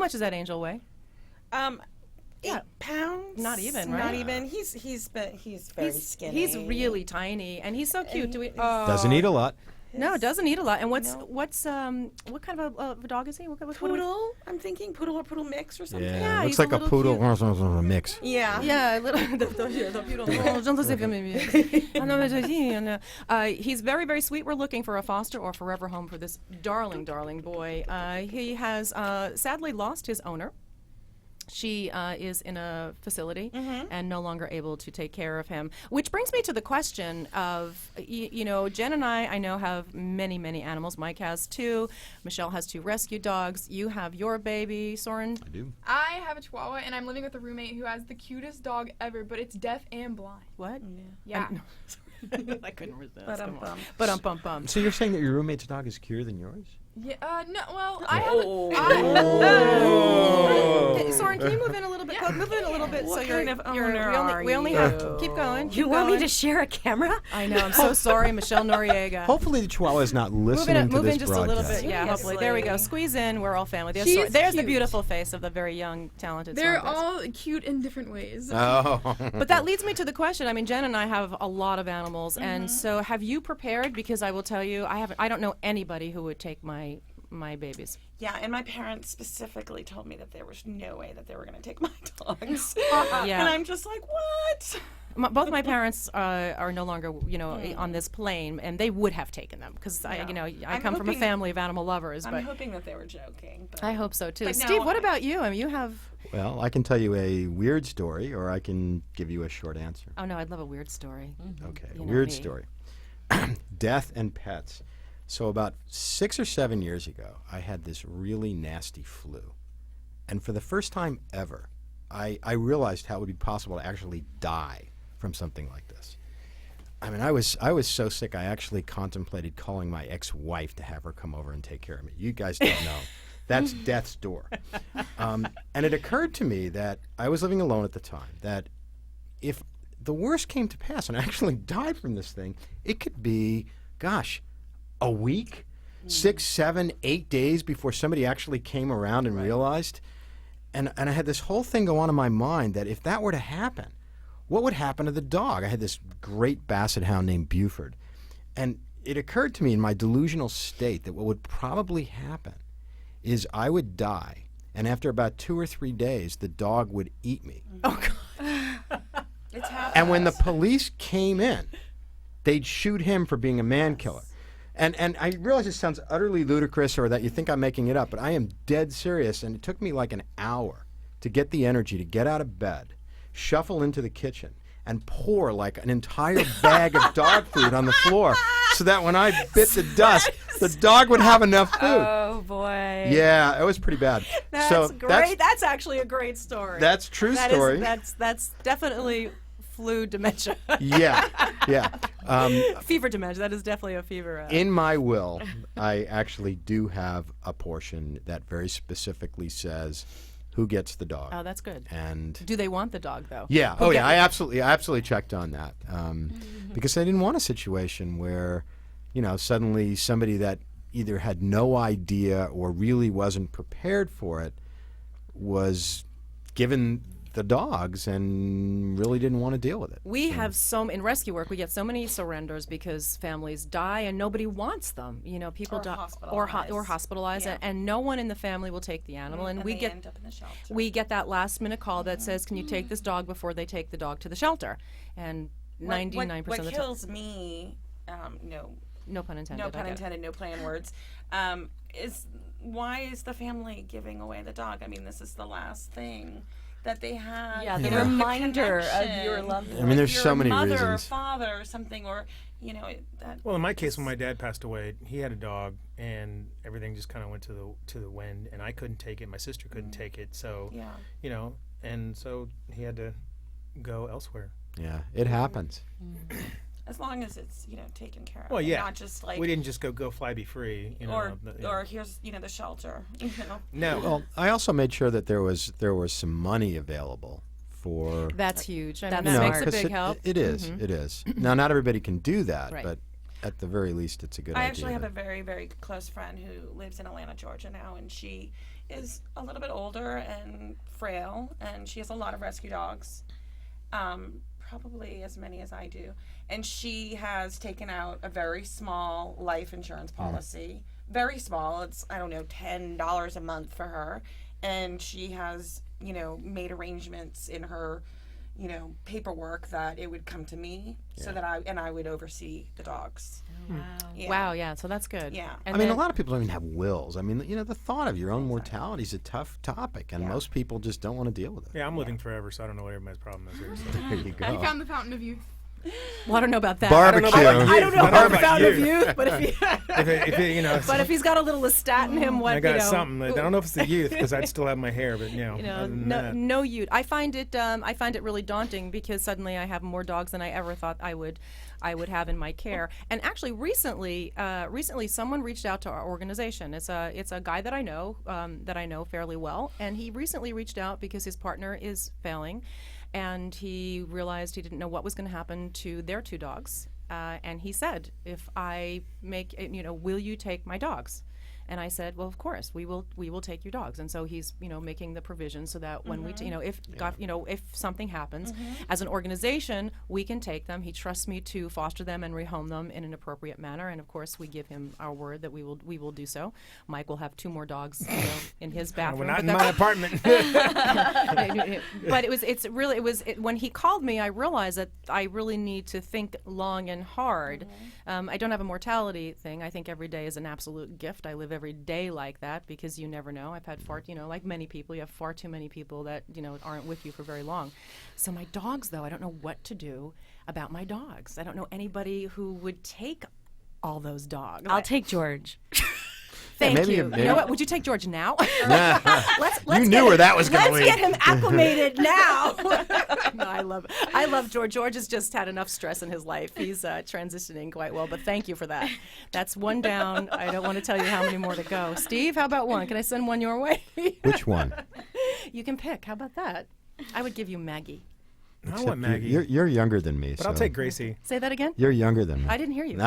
much does that angel weigh? 8 pounds. Not even, right? Not even. He's very skinny. He's really tiny, and he's so cute. Doesn't eat a lot. No, doesn't eat a lot. And what kind of a dog is he? What poodle? I'm thinking poodle or poodle mix or something. Yeah, looks he's like a a little poodle cute. mix. Yeah. Yeah, the poodle. He's very, very sweet. We're looking for a foster or forever home for this darling, darling boy. He has sadly lost his owner. She is in a facility and no longer able to take care of him. Which brings me to the question of, Jen and I know, have many, many animals. Mike has 2. Michelle has 2 rescue dogs. You have your baby, Soren. I do. I have a Chihuahua, and I'm living with a roommate who has the cutest dog ever, but it's deaf and blind. What? Yeah. I couldn't resist. But So you're saying that your roommate's dog is cuter than yours? Yeah. No. Well, I have. Soren, can you move in a little bit? Move in a little bit. What so kind of owner we only are have. you? Keep going. You want me to share a camera? I know. I'm so sorry, Michelle Noriega. Hopefully the Chihuahua is not listening to move this in just broadcast. a little bit. Yeah, hopefully. There we go. Seriously. Squeeze in. We're all family. She's There's the cute. beautiful face of the very young, talented. They're Soren Bass. all cute in different ways. Oh. But that leads me to the question. I mean, Jen and I have a lot of animals, and so have you prepared? Because I will tell you, I don't know anybody who would take my babies. Yeah, and my parents specifically told me that there was no way that they were going to take my dogs. Yeah. And I'm just like, what? Both my parents are no longer, on this plane, and they would have taken them because I come from a family of animal lovers. I'm But hoping that they were joking. But I hope so too. But Steve, no, what about you? I mean, you have. Well, I can tell you a weird story, or I can give you a short answer. Oh no, I'd love a weird story. Okay, You know weird me. story. Death and pets. So about 6 or 7 years ago, I had this really nasty flu. And for the first time ever, I realized how it would be possible to actually die from something like this. I mean, I was so sick, I actually contemplated calling my ex-wife to have her come over and take care of me. You guys don't know. That's death's door. And it occurred to me that I was living alone at the time, that if the worst came to pass and I actually died from this thing, it could be, gosh, a week, 6, 7, 8 days before somebody actually came around and realized. And I had this whole thing go on in my mind that if that were to happen, what would happen to the dog? I had this great basset hound named Buford. And it occurred to me in my delusional state that what would probably happen is I would die, and after about 2 or 3 days, the dog would eat me. Oh God. It's happening. And when the police came in, they'd shoot him for being a man killer. And I realize it sounds utterly ludicrous or that you think I'm making it up, but I am dead serious, and it took me like an hour to get the energy to get out of bed, shuffle into the kitchen, and pour like an entire bag of dog food on the floor so that when I bit the dust, the dog would have enough food. Oh, boy. Yeah, it was pretty bad. That's great. That's actually a great story. That's true That story. That's definitely flu dementia. Yeah. Fever dementia. That is definitely a fever. In my will, I actually do have a portion that very specifically says who gets the dog. Oh, that's good. And Do they want the dog though? yeah, Who I absolutely checked on that because I didn't want a situation where, suddenly somebody that either had no idea or really wasn't prepared for it was given the dogs and really didn't want to deal with it. We have in rescue work, we get so many surrenders because families die and nobody wants them. People Or die hospitalized. or hospitalized, Yeah. and no one in the family will take the animal. And we they get end up in the shelter. we get that last minute call that says, "Can you take this dog before they take the dog to the shelter?" And 99% what of the time, kills me, no pun intended. no I pun get it. intended, no play on words, is why is the family giving away the dog? I mean, this is the last thing that they have. Yeah, the Yeah. reminder of connection. your loved I one. mean, there's Your so many mother or reasons. father or something, or that. Well, in my case, when my dad passed away, he had a dog, and everything just kind of went to the wind, and I couldn't take it. My sister couldn't take it, so Yeah. and so he had to go elsewhere. Yeah, it happens. As long as it's taken care of. Well, and yeah, not just like we didn't just go fly be free, or here's the shelter. No, Well, I also made sure that there was some money available for. That's huge. I mean, That's that makes a 'cause big help. It is. It is. Now, not everybody can do that, Right. but at the very least, it's a good I idea. actually have a very, very close friend who lives in Atlanta, Georgia now, and she is a little bit older and frail, and she has a lot of rescue dogs, probably as many as I do. And she has taken out a very small life insurance policy. Very small. It's, I don't know, $10 a month for her. And she has, you know, made arrangements in her, you know, paperwork that it would come to me so that I would oversee the dogs. Yeah. Wow, yeah, so that's good. Yeah. And I mean, then- a lot of people don't even have wills. I mean, you know, the thought of your own mortality is a tough topic, and most people just don't want to deal with it. Yeah, I'm living forever, so I don't know what everybody's problem is here. So. There you He go. found the fountain of youth. Well, I don't know about that. Barbecue. I don't know Not about about Fountain of you. Youth, but if he, if it, you know, but if he's got a little Lestat in him, what I got you know, something. I don't know if it's the youth because I'd still have my hair, but you know, other than no, that. no youth. I find it really daunting because suddenly I have more dogs than I ever thought I would have in my care. And actually, recently, someone reached out to our organization. It's a guy that I know fairly well, and he recently reached out because his partner is failing, and he realized he didn't know what was going to happen to their 2 dogs. And he said, "If I make, will you take my dogs?" And I said, "Well, of course, we will take your dogs." And so he's, making the provision so that when we, if something happens, as an organization, we can take them. He trusts me to foster them and rehome them in an appropriate manner. And of course, we give him our word that we will do so. Mike will have 2 more dogs, in his bathroom. Well, not but in my apartment. But when he called me, I realized that I really need to think long and hard. I don't have a mortality thing. I think every day is an absolute gift. I live every day like that because you never know. I've had like many people, you have far too many people that, aren't with you for very long. So my dogs, though, I don't know what to do about my dogs. I don't know anybody who would take all those dogs. I'll take George. Thank maybe- you. maybe- You know what? Would you take George now? let's You knew get where him- that was going to Let's lead. get him acclimated now. No, I love George. George has just had enough stress in his life. He's transitioning quite well, but thank you for that. That's 1 down. I don't want to tell you how many more to go. Steve, how about 1? Can I send 1 your way? Which one? You can pick. How about that? I would give you Maggie. I Except want Maggie, You're younger than me, but so I'll take Gracie. Say that again? You're younger than me. I didn't hear you.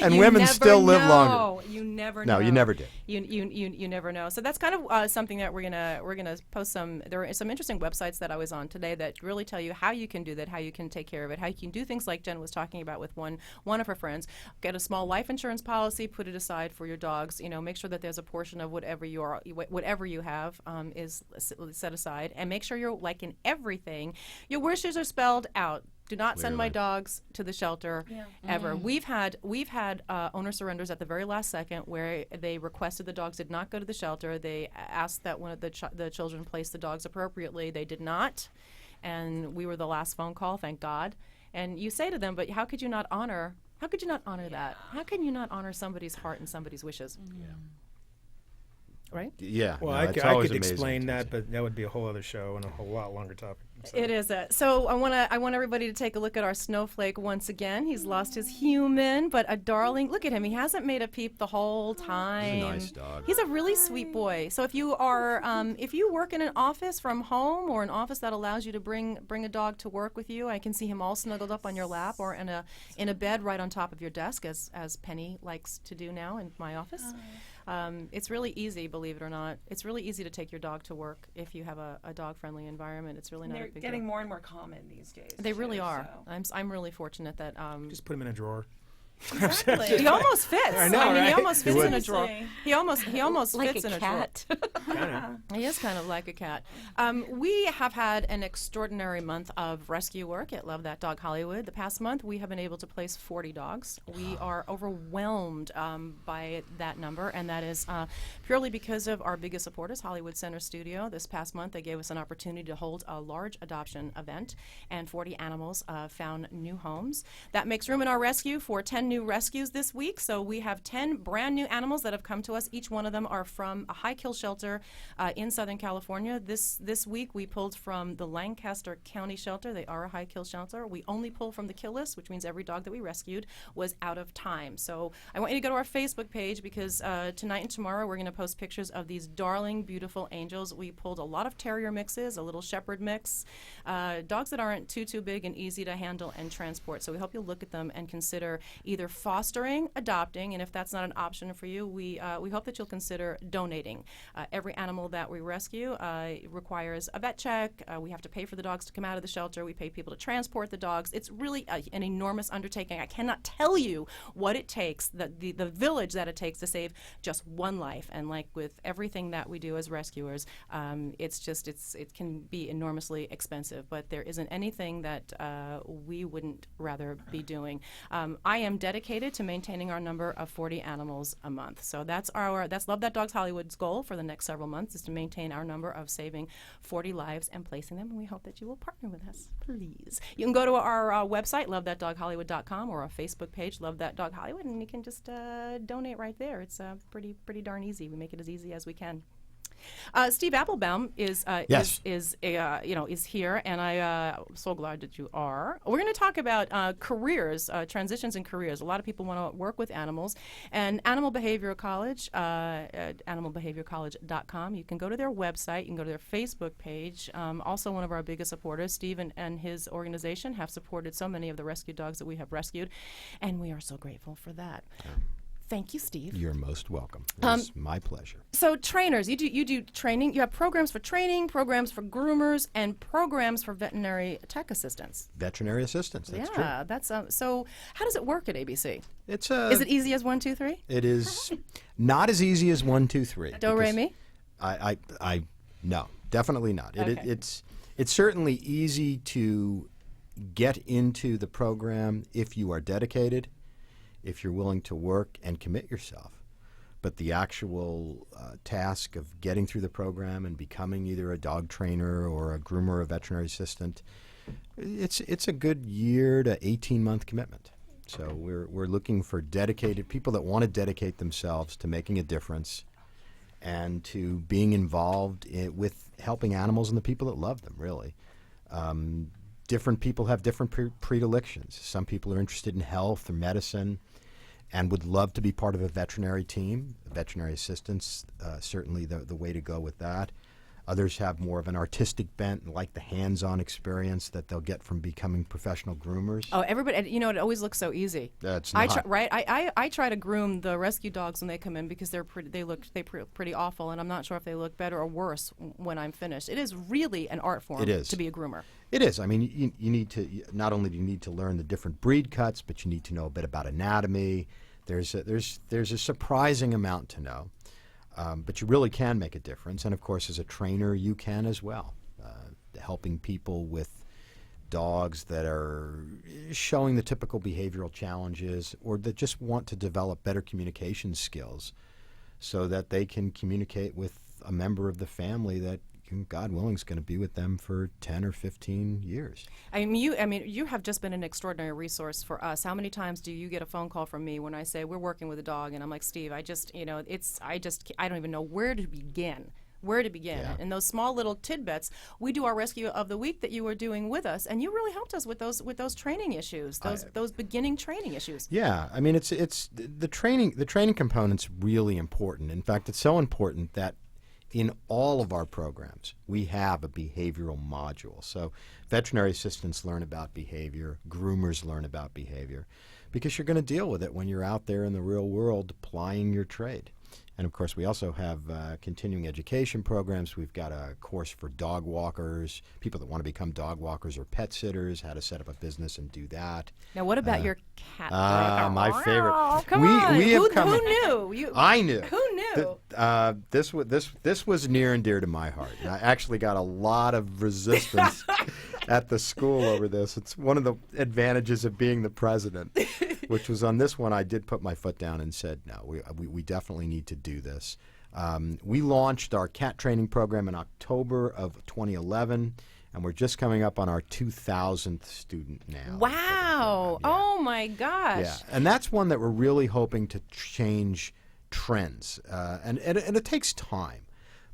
And You women never still live longer. know. You never know. No, you never did. You never know. So that's kind of something that we're gonna post some. There are some interesting websites that I was on today that really tell you how you can do that, how you can take care of it, how you can do things like Jen was talking about with one of her friends. Get a small life insurance policy, put it aside for your dogs. Make sure that there's a portion of whatever you have is set aside, and make sure you're like in everything. Your wishes are spelled out. Do not send my dogs to the shelter ever. We've had owner surrenders at the very last second where they requested the dogs did not go to the shelter. They asked that one of the children place the dogs appropriately. They did not, and we were the last phone call. Thank God. And you say to them, but how could you not honor? How could you not honor that? How can you not honor somebody's heart and somebody's wishes? Right? Yeah. Well, no, I it's could always amazing explain to that, see. but that would be a whole other show and a whole lot longer topic. So. It is. So I want everybody to take a look at our snowflake once again. He's lost his human, but a darling. Look at him. He hasn't made a peep the whole time. He's a nice dog. He's a really sweet boy. So if you are, if you work in an office from home or an office that allows you to bring a dog to work with you, I can see him all snuggled up on your lap or in a bed right on top of your desk, as Penny likes to do now in my office. It's really easy, believe it or not. It's really easy to take your dog to work if you have a dog-friendly environment. It's really And not a they're big getting deal. more and more common these days. They really too, are. so. I'm really fortunate that Just put him in a drawer. Exactly. he almost fits. I know, mean, he right? almost fits in a drawer. Seriously. He almost Like fits a in a cat. Kinda. drawer. He is kind of like a cat. We have had an extraordinary month of rescue work at Love That Dog Hollywood. The past month, we have been able to place 40 dogs. We are overwhelmed by that number, and that is purely because of our biggest supporters, Hollywood Center Studio. This past month, they gave us an opportunity to hold a large adoption event, and 40 animals found new homes. That makes room in our rescue for 10 new rescues this week. So we have 10 brand new animals that have come to us. Each one of them are from a high kill shelter in Southern California. This week we pulled from the Lancaster County shelter. They are a high kill shelter. We only pull from the kill list, which means every dog that we rescued was out of time. So I want you to go to our Facebook page because tonight and tomorrow we're going to post pictures of these darling, beautiful angels. We pulled a lot of terrier mixes, a little shepherd mix, dogs that aren't too big and easy to handle and transport. So we hope you'll look at them and consider either either fostering, adopting, and if that's not an option for you, we hope that you'll consider donating. Every animal that we rescue requires a vet check. We have to pay for the dogs to come out of the shelter. We pay people to transport the dogs. It's really an enormous undertaking. I cannot tell you what it takes, the village that it takes to save just one life. And like with everything that we do as rescuers, it can be enormously expensive. But there isn't anything that we wouldn't rather be doing. I am dedicated to maintaining our number of 40 animals a month. So that's Love That Dogs Hollywood's goal for the next several months, is to maintain our number of saving 40 lives and placing them. And we hope that you will partner with us, please. You can go to our website, lovethatdoghollywood.com, or our Facebook page, Love That Dog Hollywood, and you can just donate right there. It's pretty darn easy. We make it as easy as we can. Steve Applebaum is Yes. is here, and I'm so glad that you are. We're going to talk about careers, transitions in careers. A lot of people want to work with animals, and Animal Behavioral College, at animalbehaviorcollege.com. You can go to their website. You can go to their Facebook page. Also, one of our biggest supporters, Steve and his organization, have supported so many of the rescue dogs that we have rescued, and we are so grateful for that. Thank you, Steve. You're most welcome. It's my pleasure. So trainers, you do training. You have programs for training, programs for groomers, and programs for veterinary tech assistants. Veterinary assistants, that's true. Yeah, that's so. How does it work at ABC? Is Is it easy as 1, 2, 3? It is not as easy as 1, 2, 3. Do re mi? I no, definitely not. Okay. It's certainly easy to get into the program if you are dedicated, if you're willing to work and commit yourself. But the actual task of getting through the program and becoming either a dog trainer or a groomer or a veterinary assistant, it's a good year to 18-month commitment. So we're looking for dedicated people that want to dedicate themselves to making a difference and to being involved with helping animals and the people that love them, really. Different people have different predilections. Some people are interested in health or medicine and would love to be part of a veterinary team. Veterinary assistants, certainly the way to go with that. Others have more of an artistic bent and like the hands-on experience that they'll get from becoming professional groomers. Oh, everybody! It always looks so easy. That's I not. I try to groom the rescue dogs when they come in because they look pretty awful, and I'm not sure if they look better or worse when I'm finished. It is really an art form. It is. To be a groomer. It is. I mean, you need to, not only do you need to learn the different breed cuts, but you need to know a bit about anatomy. There's a surprising amount to know, but you really can make a difference. And of course, as a trainer, you can as well, helping people with dogs that are showing the typical behavioral challenges or that just want to develop better communication skills so that they can communicate with a member of the family that, God willing, is going to be with them for 10 or 15 years. You have just been an extraordinary resource for us. How many times do you get a phone call from me when I say we're working with a dog, and I'm like, Steve, I don't even know where to begin. Yeah. And those small little tidbits, we do our rescue of the week that you were doing with us, and you really helped us with those training issues, those beginning training issues. Yeah, I mean, it's the training component's really important. In fact, it's so important that in all of our programs, we have a behavioral module. So veterinary assistants learn about behavior, groomers learn about behavior, because you're going to deal with it when you're out there in the real world applying your trade. And of course, we also have continuing education programs. We've got a course for dog walkers, people that want to become dog walkers or pet sitters, how to set up a business and do that. Now, what about your cat? My favorite. Oh, come on. We have Who knew? I knew. Who knew? This was near and dear to my heart. And I actually got a lot of resistance at the school over this. It's one of the advantages of being the president, which was on this one I did put my foot down and said, no, we definitely need to do this. We launched our cat training program in October of 2011, and we're just coming up on our 2000th student now. Wow. Yeah. Oh, my gosh. Yeah, and that's one that we're really hoping to change trends, and it takes time.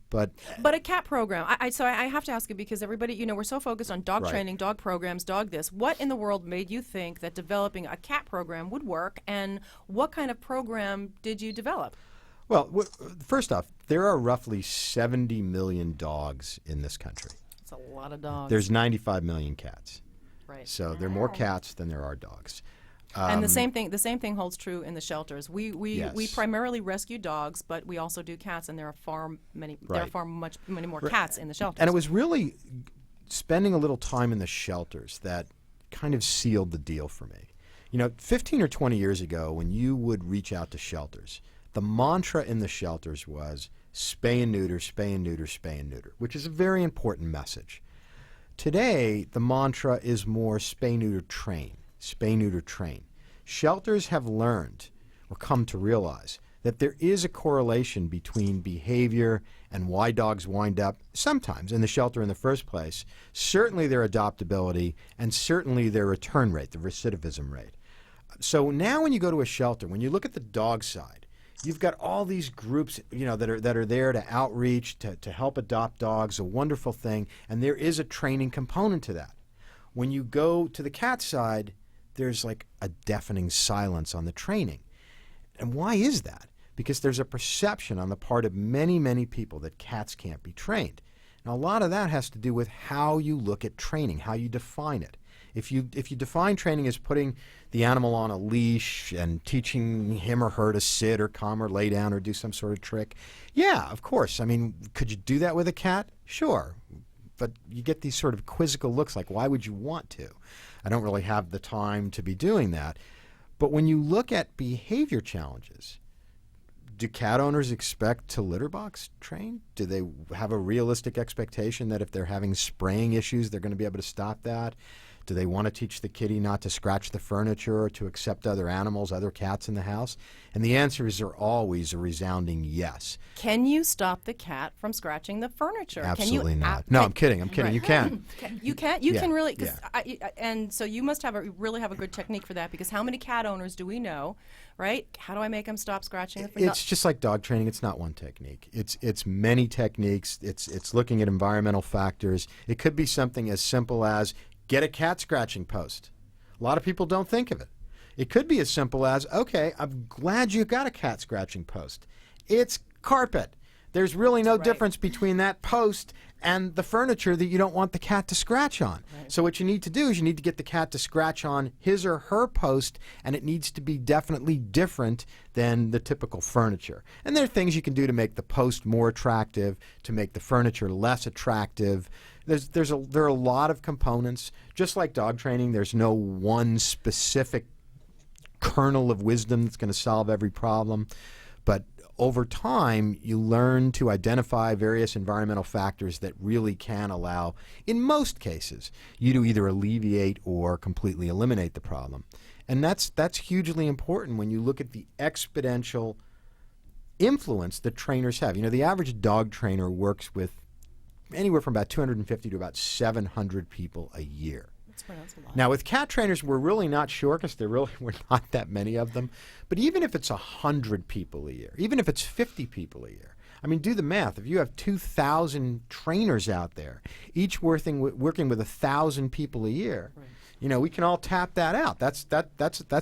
But a cat program. So I have to ask you, because everybody, we're so focused on dog Right. training, dog programs, dog this. What in the world made you think that developing a cat program would work, and what kind of program did you develop? Well, first off, there are roughly 70 million dogs in this country. It's a lot of dogs. There's 95 million cats. right. So there are more cats than there are dogs. And the same thing holds true in the shelters. We Yes. primarily rescue dogs, but we also do cats, and there are many Right. many more cats in the shelters. And it was really spending a little time in the shelters that kind of sealed the deal for me. 15 or 20 years ago, when you would reach out to shelters, the mantra in the shelters was spay and neuter, spay and neuter, spay and neuter, which is a very important message. Today, the mantra is more spay, neuter, train. Spay, neuter, train. Shelters have learned or come to realize that there is a correlation between behavior and why dogs wind up sometimes in the shelter in the first place, certainly their adoptability, and certainly their return rate, the recidivism rate. So now when you go to a shelter, when you look at the dog side, you've got all these groups, that are there to outreach, to help adopt dogs, a wonderful thing, and there is a training component to that. When you go to the cat side, there's like a deafening silence on the training. And why is that? Because there's a perception on the part of many, many people that cats can't be trained. Now, a lot of that has to do with how you look at training, how you define it. If you define training as putting the animal on a leash and teaching him or her to sit or come or lay down or do some sort of trick, yeah, of course. I mean, could you do that with a cat? Sure. But you get these sort of quizzical looks like, why would you want to? I don't really have the time to be doing that. But when you look at behavior challenges, do cat owners expect to litter box train? Do they have a realistic expectation that if they're having spraying issues, they're going to be able to stop that? Do they want to teach the kitty not to scratch the furniture or to accept other animals, other cats in the house? And the answers are always a resounding yes. Can you stop the cat from scratching the furniture? Absolutely can you, not. No, I'm kidding. Right. You can. You can. You Yeah, can really. yeah. And so you must really have a good technique for that, because how many cat owners do we know, right? How do I make them stop scratching the furniture? It's just like dog training. It's not one technique. It's many techniques. It's looking at environmental factors. It could be something as simple as get a cat scratching post. A lot of people don't think of it. It could be as simple as, okay, I'm glad you got a cat scratching post. It's carpet. There's really no difference between that post and the furniture that you don't want the cat to scratch on. Right. So what you need to do is you need to get the cat to scratch on his or her post, and it needs to be definitely different than the typical furniture. And there are things you can do to make the post more attractive, to make the furniture less attractive. There are a lot of components. Just like dog training, there's no one specific kernel of wisdom that's going to solve every problem. But over time, you learn to identify various environmental factors that really can allow, in most cases, you to either alleviate or completely eliminate the problem. And that's hugely important when you look at the exponential influence that trainers have. The average dog trainer works with anywhere from about 250 to about 700 people a year. That's a lot. Now, with cat trainers, we're really not sure because there really were not that many of them. But even if it's 100 people a year, even if it's 50 people a year, I mean, do the math. If you have 2,000 trainers out there, each working with 1,000 people a year, we can all tap that out. That's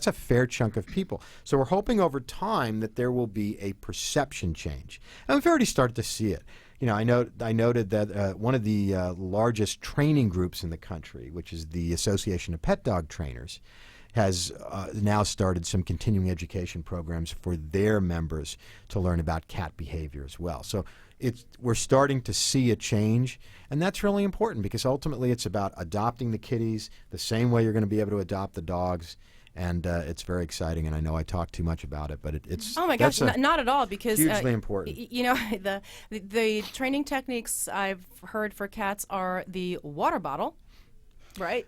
a fair chunk of people. So we're hoping over time that there will be a perception change. And we've already started to see it. I noted that one of the largest training groups in the country, which is the Association of Pet Dog Trainers, has now started some continuing education programs for their members to learn about cat behavior as well. So we're starting to see a change, and that's really important because ultimately it's about adopting the kitties the same way you're going to be able to adopt the dogs. And it's very exciting, and I know I talk too much about it, but it's oh my gosh, not at all, because hugely important. The training techniques I've heard for cats are the water bottle, right?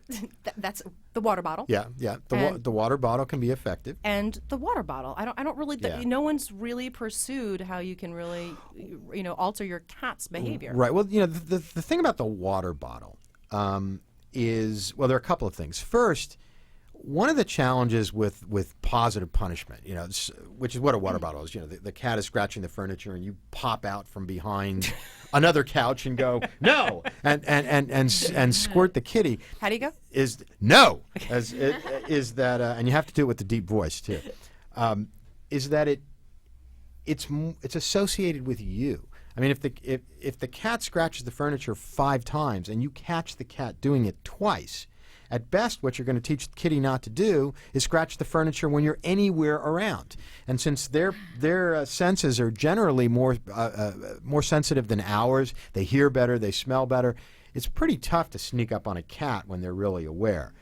That's the water bottle. Yeah. The water bottle can be effective. And the water bottle, I don't really. Yeah. No one's really pursued how you can really, alter your cat's behavior. Right. Well, the thing about the water bottle is, well, there are a couple of things. First, one of the challenges with positive punishment, which is what a water bottle is, the cat is scratching the furniture and you pop out from behind another couch and go, no, and squirt the kitty. How do you go? Is no, is that, and you have to do it with the deep voice too, is that it's associated with you. I mean, if the cat scratches the furniture 5 times and you catch the cat doing it twice, At best, what you're going to teach the kitty not to do is scratch the furniture when you're anywhere around. And since their senses are generally more sensitive than ours, they hear better, they smell better, it's pretty tough to sneak up on a cat when they're really aware.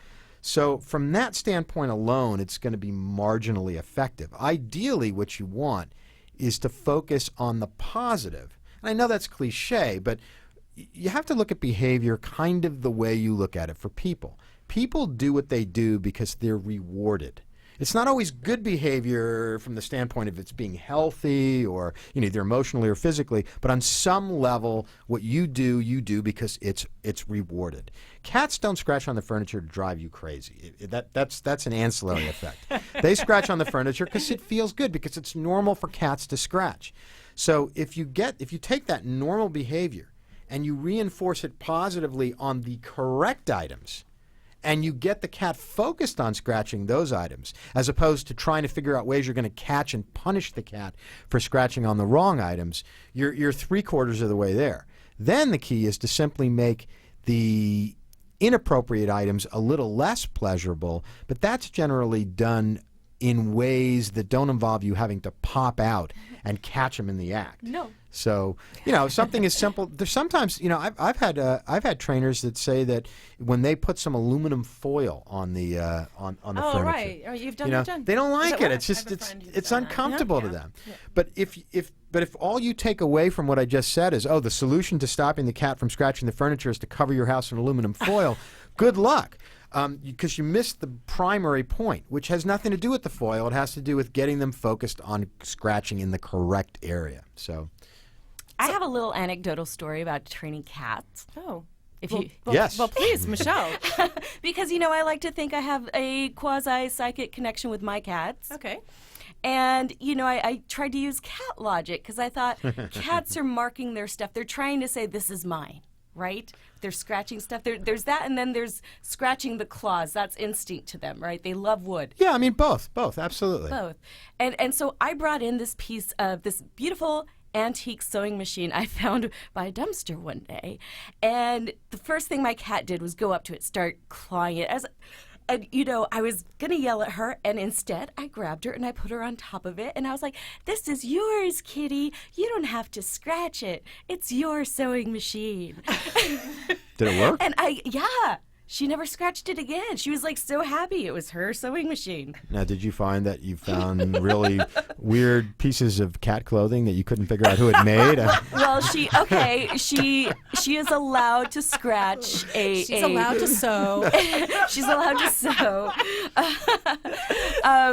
So from that standpoint alone, it's going to be marginally effective. Ideally, what you want is to focus on the positive. And I know that's cliche, but you have to look at behavior kind of the way you look at it for people. People do what they do because they're rewarded. It's not always good behavior from the standpoint of it's being healthy or either emotionally or physically, but on some level, what you do because it's rewarded. Cats don't scratch on the furniture to drive you crazy. That's an ancillary effect. They scratch on the furniture because it feels good, because it's normal for cats to scratch. So if you take that normal behavior and you reinforce it positively on the correct items, and you get the cat focused on scratching those items, as opposed to trying to figure out ways you're going to catch and punish the cat for scratching on the wrong items, you're 3/4 of the way there. Then the key is to simply make the inappropriate items a little less pleasurable, but that's generally done in ways that don't involve you having to pop out and catch them in the act. No. So, something as simple. There's sometimes, I've had trainers that say that when they put some aluminum foil on the on the Oh, furniture, right. Oh, you've done that, Jen. they don't like Does it. work? It's just I have a friend who's it's done that. uncomfortable to Yeah. them. But if all you take away from what I just said is, the solution to stopping the cat from scratching the furniture is to cover your house in aluminum foil, good luck. Because you missed the primary point, which has nothing to do with the foil. It has to do with getting them focused on scratching in the correct area. So, I have a little anecdotal story about training cats. Oh. If Well, you, Yes. Well, please, Michelle. because I like to think I have a quasi-psychic connection with my cats. Okay. And, I tried to use cat logic because I thought cats are marking their stuff. They're trying to say, this is mine, right? They're scratching stuff. There's that, and then there's scratching the claws. That's instinct to them, right? They love wood. yeah, I mean both, absolutely. Both. And so I brought in this piece of this beautiful antique sewing machine I found by a dumpster one day. And the first thing my cat did was go up to it, start clawing it. And, I was going to yell at her, and instead I grabbed her and I put her on top of it. And I was like, this is yours, kitty. You don't have to scratch it. It's your sewing machine. Did it work? And she never scratched it again. She was like so happy it was her sewing machine. Now, did you find that you found really weird pieces of cat clothing that you couldn't figure out who it made? Well, she is allowed to scratch She's allowed to sew. She's allowed to sew.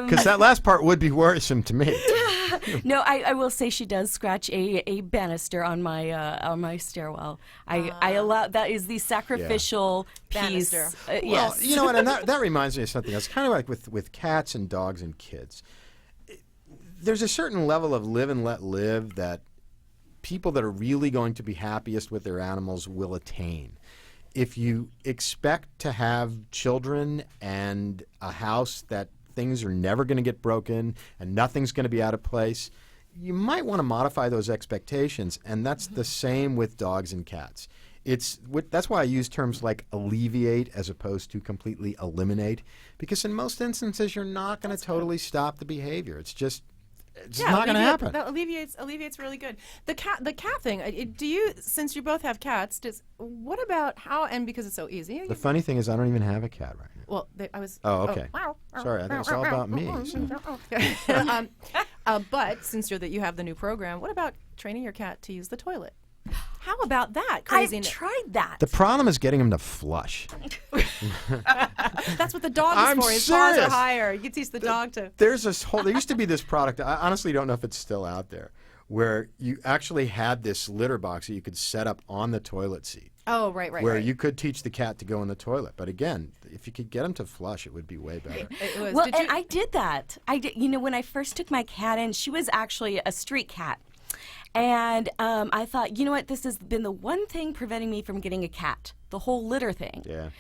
Because that last part would be worrisome to me. No, I will say she does scratch a banister on my stairwell. I allow that is the sacrificial piece. Banister. Well, yes. you know what, and that reminds me of something else. Kind of like with cats and dogs and kids. There's a certain level of live and let live that people that are really going to be happiest with their animals will attain. If you expect to have children and a house that things are never going to get broken and nothing's going to be out of place, you might want to modify those expectations, and that's the same with dogs and cats. That's why I use terms like alleviate as opposed to completely eliminate, because in most instances you're not going to totally stop the behavior. It's not going to happen. That alleviates really good. The cat thing. Do you, since you both have cats, what about how? And because it's so easy. The funny thing is I don't even have a cat right now. Well, I was. Oh, okay. Sorry, I think it's all about me. But since you have the new program, what about training your cat to use the toilet? How about that? Crazy. I've tried that. The problem is getting him to flush. That's what the dog is I'm for. His paws are serious. higher. You can teach the dog to. There used to be this product, I honestly don't know if it's still out there, where you actually had this litter box that you could set up on the toilet seat. Oh, right. Where you could teach the cat to go in the toilet. But again, if you could get him to flush, it would be way better. It was. Well, Did you, and I did that. I did. When I first took my cat in, she was actually a street cat. And I thought, you know what? This has been the one thing preventing me from getting a cat. The whole litter thing. Yeah.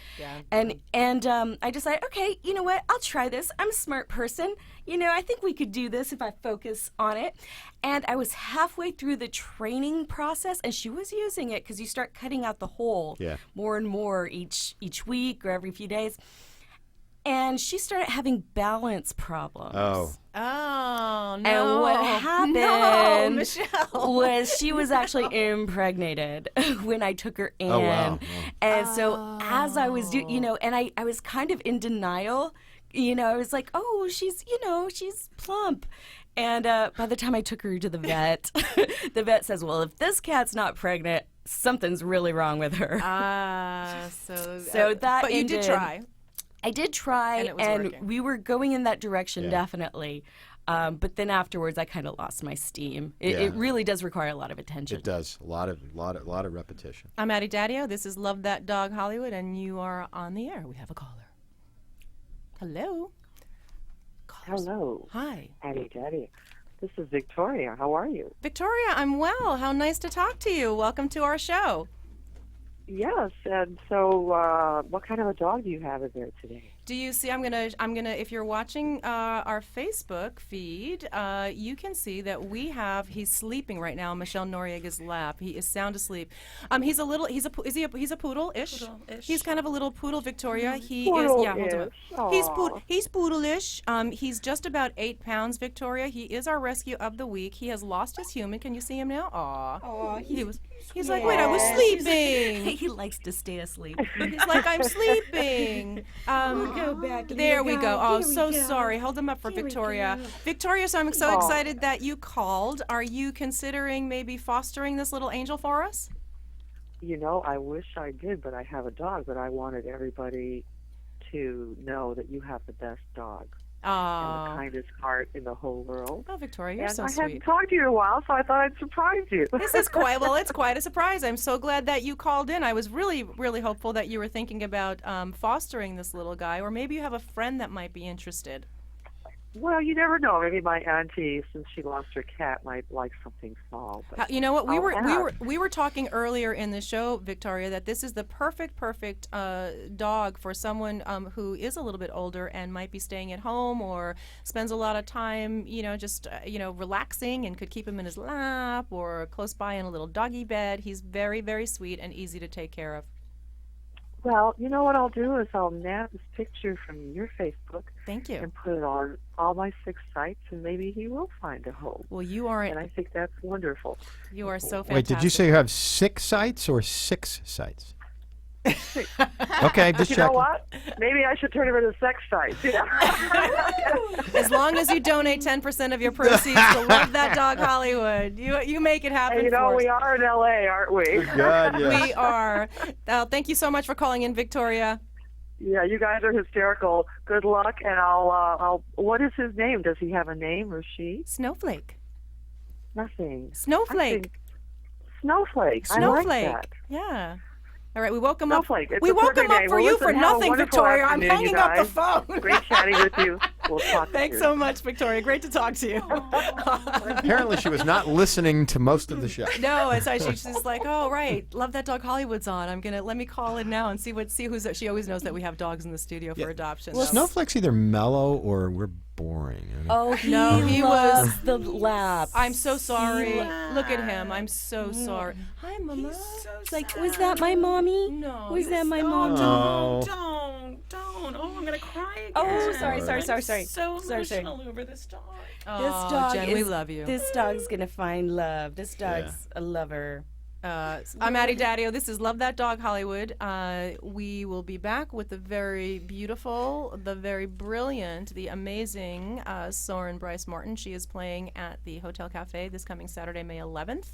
And I decided, okay, you know what? I'll try this. I'm a smart person. You know, I think we could do this if I focus on it. And I was halfway through the training process, and she was using it because you start cutting out the hole more and more each week or every few days. And she started having balance problems. Oh. Oh, no. And what happened No, Michelle. was she was actually impregnated when I took her in. Oh, wow. And so as I was doing, you know, and I was kind of in denial. You know, I was like, oh, she's plump. And by the time I took her to the vet, the vet says, well, if this cat's not pregnant, something's really wrong with her. So that But you did ended- try. I did try, And it was and working. we were going in that direction, definitely. But then afterwards, I kind of lost my steam. It really does require a lot of attention. It does. A lot of repetition. I'm Addie Daddio. This is Love That Dog Hollywood, and you are on the air. We have a caller. Hello. Callers. Hello, Hi. Addie Daddy. This is Victoria. How are you? Victoria, I'm well. How nice to talk to you. Welcome to our show. Yes, and so what kind of a dog do you have in there today? Do you see? I'm gonna. If you're watching our Facebook feed, you can see that we have. He's sleeping right now in Michelle Noriega's lap. He is sound asleep. He's a little. He's a poodle-ish. Poodle-ish. He's kind of a little poodle, Victoria. He is. Poodle-ish. Yeah, hold on. Aw. He's poodle-ish. He's just about 8 pounds, Victoria. He is our rescue of the week. He has lost his human. Can you see him now? Aw. He was. He's like, wait, I was sleeping. He likes to stay asleep. He's like, I'm sleeping. Go back. There we go. Oh, so sorry. Hold them up for Victoria. Victoria, so I'm so excited that you called. Are you considering maybe fostering this little angel for us? You know, I wish I did, but I have a dog, but I wanted everybody to know that you have the best dog and the Oh, kindest heart in the whole world. oh, Victoria, you're And so I sweet. hadn't talked to you in a while, so I thought I'd surprise you. This is quite well. It's quite a surprise. I'm so glad that you called in. I was really, really hopeful that you were thinking about fostering this little guy, or maybe you have a friend that might be interested. Well, you never know. Maybe my auntie, since she lost her cat, might like something small. But You know what? I'll ask. We were talking earlier in the show, Victoria, that this is the perfect dog for someone who is a little bit older and might be staying at home or spends a lot of time, just relaxing, and could keep him in his lap or close by in a little doggy bed. He's very, very sweet and easy to take care of. Well, you know what I'll do is I'll nab this picture from your Facebook Thank you. and put it on all my 6 sites, and maybe he will find a home. Well, you are And I think that's wonderful. you are so fantastic. Wait, did you say you have 6 sites or 6 sites? Okay, just You know checking. what? Maybe I should turn it into sex sites. As long as you donate 10% of your proceeds to Love That Dog Hollywood, you make it happen. And you know, for us. we are in L.A., aren't we? God, yes. We are. Thank you so much for calling in, Victoria. Yeah, you guys are hysterical. Good luck, and I'll. What is his name? Does he have a name or she? Snowflake. Nothing. Snowflake. Snowflake. I Snowflake. like that. Yeah. All right, we woke him up. Snowflake. It's We a woke perfect him up name. for Well, you listen, for have a nothing, wonderful Victoria. I'm afternoon, hanging you up the guys. phone. Great chatting with you. We'll talk Thanks soon. so much, Victoria. Great to talk to you. Apparently, she was not listening to most of the show. No, it's actually she's like, oh right, Love That Dog Hollywood's on. Let me call in now and see who's. She always knows that we have dogs in the studio for adoption. Well, Snowflake's either mellow or we're boring. I mean, Oh, he No, he loves was- the lap. I'm so sorry. Look at him. I'm so sorry. Hi, Mama. It's like, was that my mommy? No. Was that my Oh, mommy? Oh. Don't. Oh, I'm going to cry again. Oh, sorry. So Sorry. emotional over this dog. Oh, dog Jen, is, we love you. This dog's gonna find love. This dog's a lover. I'm Addie Daddio. This is Love That Dog Hollywood. We will be back with the very beautiful, the very brilliant, the amazing Soren Bryce Martin. She is playing at the Hotel Cafe this coming Saturday, May 11th.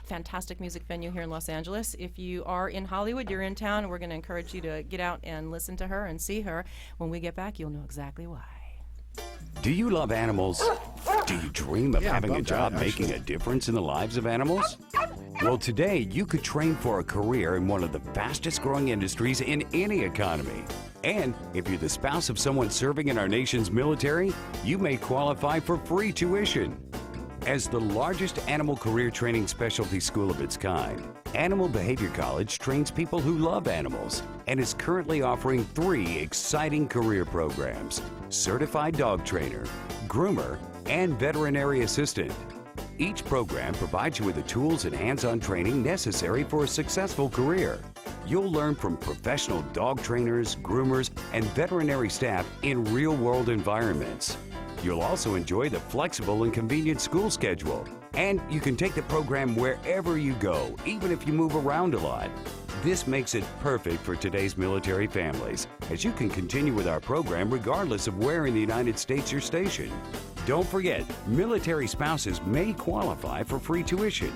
Fantastic music venue here in Los Angeles. If you are in Hollywood, you're in town, we're going to encourage you to get out and listen to her and see her. When we get back, you'll know exactly why. Do you love animals? Do you dream of having a about job that, actually. making a difference in the lives of animals? Well, today you could train for a career in one of the fastest growing industries in any economy. And if you're the spouse of someone serving in our nation's military, you may qualify for free tuition. As the largest animal career training specialty school of its kind, Animal Behavior College trains people who love animals and is currently offering 3 exciting career programs: Certified Dog Trainer, Groomer, and Veterinary Assistant. Each program provides you with the tools and hands-on training necessary for a successful career. You'll learn from professional dog trainers, groomers, and veterinary staff in real-world environments. You'll also enjoy the flexible and convenient school schedule. And you can take the program wherever you go, even if you move around a lot. This makes it perfect for today's military families, as you can continue with our program regardless of where in the United States you're stationed. Don't forget, military spouses may qualify for free tuition.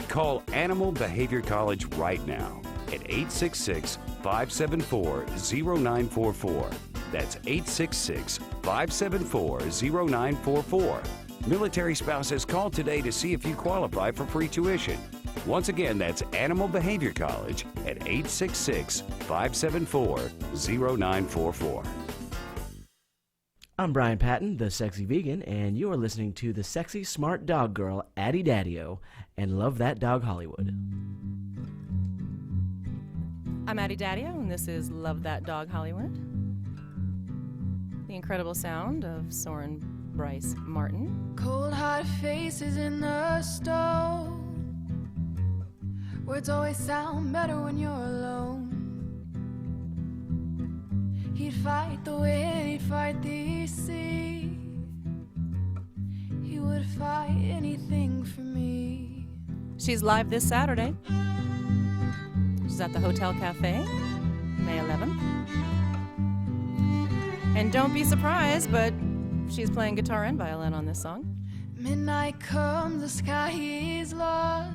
Call Animal Behavior College right now at 866-574-0944. That's 866-574-0944. Military spouses, call today to see if you qualify for free tuition. Once again, that's Animal Behavior College at 866-574-0944. I'm Brian Patton, the Sexy Vegan, and you are listening to the sexy smart dog girl, Addie Daddio, and Love That Dog Hollywood. I'm Addie Daddio, and this is Love That Dog Hollywood. The incredible sound of Soren Bryce Martin. Cold hard faces in the stove. Words always sound better when you're alone. He'd fight the wind, he'd fight the sea. He would fight anything for me. She's live this Saturday. She's at the Hotel Cafe, May 11th. And don't be surprised, but she's playing guitar and violin on this song. Midnight comes, the sky is lost.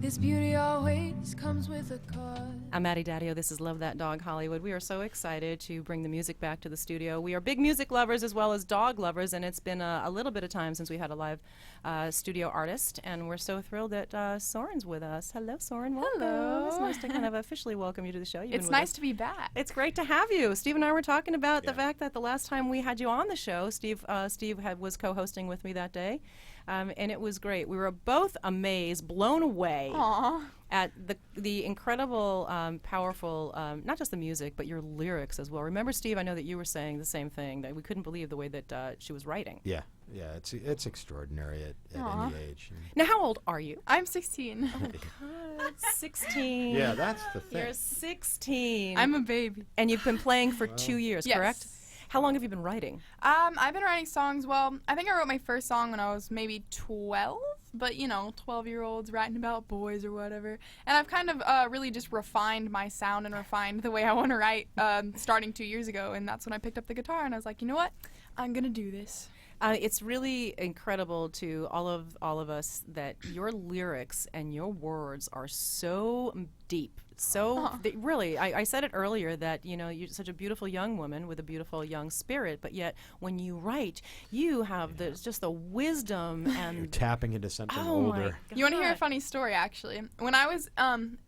This beauty always comes with a cost. I'm Addie Daddio. This is Love That Dog Hollywood. We are so excited to bring the music back to the studio. We are big music lovers as well as dog lovers, and it's been a little bit of time since we had a live studio artist, and we're so thrilled that Soren's with us. Hello, Soren. Welcome. Hello. It's nice to kind of officially welcome you to the show. It's nice to be back. It's great to have you. Steve and I were talking about the fact that the last time we had you on the show, Steve was co-hosting with me that day, and it was great. We were both amazed, blown away at the incredible, powerful, not just the music, but your lyrics as well. Remember, Steve, I know that you were saying the same thing, that we couldn't believe the way that she was writing. Yeah, it's extraordinary at any age. Now, how old are you? I'm 16. God, 16. Yeah, that's the thing. You're 16. I'm a baby. And you've been playing for 2 years, Yes. correct? How long have you been writing? I've been writing songs. Well, I think I wrote my first song when I was maybe 12, but 12-year-olds writing about boys or whatever. And I've kind of really just refined my sound and refined the way I want to write starting 2 years ago. And that's when I picked up the guitar and I was like, you know what? I'm going to do this. It's really incredible to all of us that your lyrics and your words are so deep. So really, I said it earlier that you're such a beautiful young woman with a beautiful young spirit, but yet when you write, you have just the wisdom and You're tapping into something my older. God. You want to hear a funny story, actually? When I was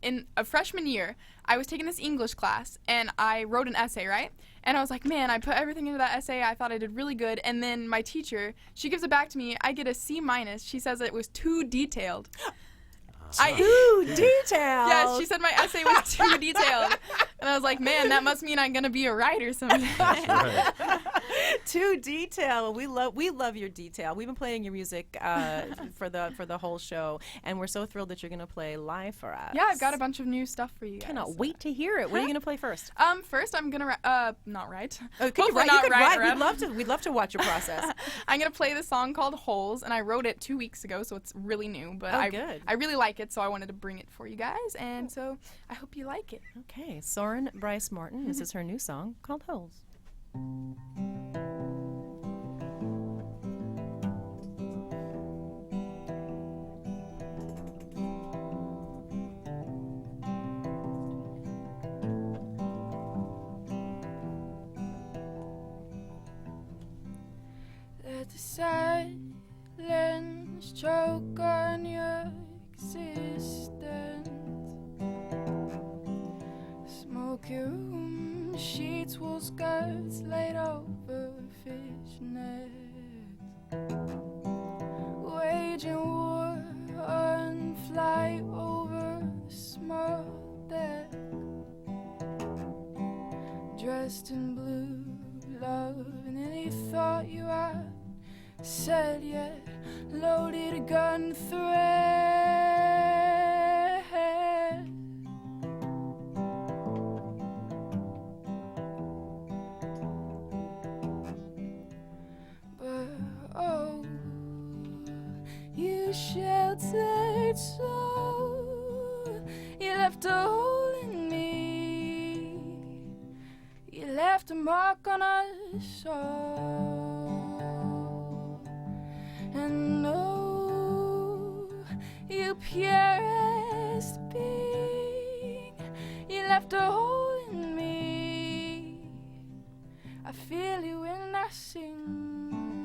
in a freshman year, I was taking this English class, and I wrote an essay, right? And I was like, man, I put everything into that essay. I thought I did really good. And then my teacher, she gives it back to me. I get a C-. She says it was too detailed. Too detailed. Yeah, she said my essay was too detailed. And I was like, man, that must mean I'm going to be a writer someday. Right. Too detailed. We love your detail. We've been playing your music for the whole show, and we're so thrilled that you're going to play live for us. Yeah, I've got a bunch of new stuff for you guys. Cannot wait to hear it. What are you going to play first? First I'm going to not write. Oh, could you Hopefully write? not You could write. write. We'd love to watch your process. I'm going to play the song called Holes, and I wrote it 2 weeks ago, so it's really new, but good. I really like it, so I wanted to bring it for you guys, and so I hope you like it. Okay, Soren Bryce Martin. This is her new song called Holes. Let the silence choke on your existence. Smoky room, sheets, wool skirts laid over fishnets. waging war and fly over the small deck, dressed in blue, love, and any thought you had said yet, loaded a gun thread. But oh, you sheltered soul, you left a hole in me, you left a mark on us all. And oh, you purest being, you left a hole in me, I feel you when I sing.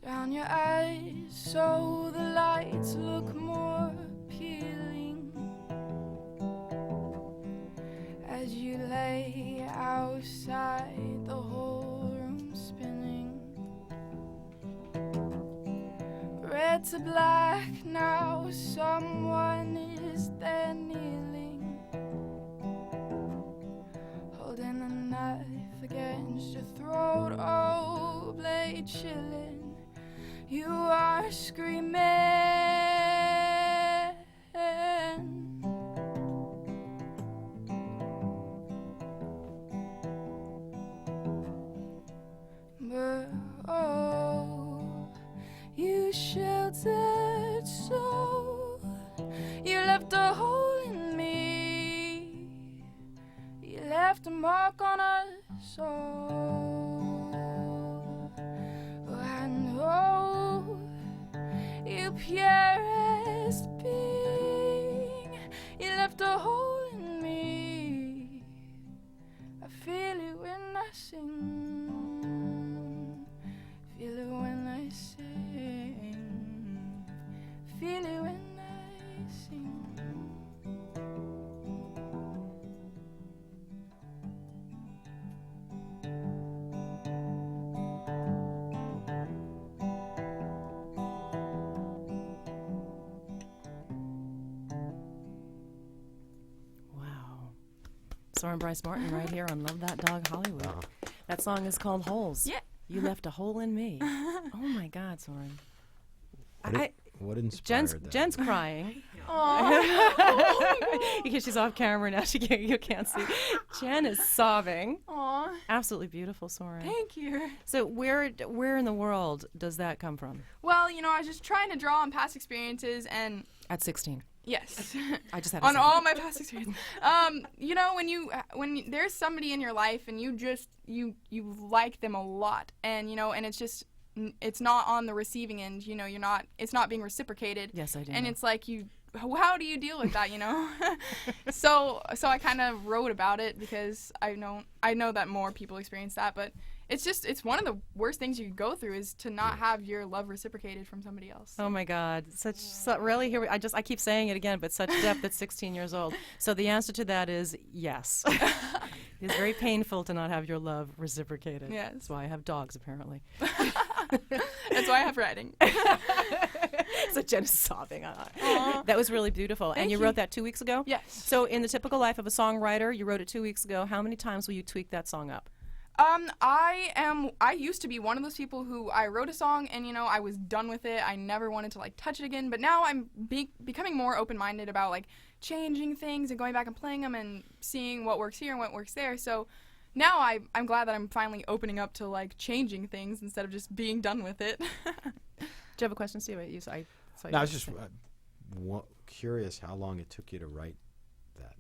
Down your eyes so the lights look more appealing as you lay outside, the whole room spinning. Red to black now, someone is there kneeling, holding a knife against your throat, oh, blade chilling. You are screaming. But oh, you sheltered soul, you left a hole in me, you left a mark on us all. And oh, you purest being, you left a hole in me, I feel it when I sing, feel it when I sing, feel it when I sing. Wow. Soren Bryce Martin right here on Love That Dog Hollywood. That song is called Holes. Yeah. You left a hole in me. Oh my God, Soren. What inspired that? Jen's crying. Aw. Because she's off camera now. You can't see. Jen is sobbing. Aw. Absolutely beautiful, Soren. Thank you. So where in the world does that come from? Well, you know, I was just trying to draw on past experiences and At 16. yes. I just had to on say. all my past experiences. You know, when there's somebody in your life and you just you like them a lot, and you know, and it's not on the receiving end, you know, it's not being reciprocated. Yes, I do. And know. it's like how do you deal with that, you know? so I kind of wrote about it because I know that more people experience that, but it's one of the worst things you could go through is to not have your love reciprocated from somebody else. Oh my God! Really here. I keep saying it again, but such depth at 16 years old. So the answer to that is yes. It's very painful to not have your love reciprocated. Yes. That's why I have dogs, apparently. That's why I have writing. So Jen is sobbing. That was really beautiful. And you wrote that 2 weeks ago? Yes. So in the typical life of a songwriter, you wrote it 2 weeks ago. How many times will you tweak that song up? I used to be one of those people who I wrote a song and, you know, I was done with it. I never wanted to, like, touch it again. But now I'm becoming more open-minded about, like, changing things and going back and playing them and seeing what works here and what works there. So now I'm glad that I'm finally opening up to, like, changing things instead of just being done with it. Do you have a question, Steve? No, I was just curious how long it took you to write that.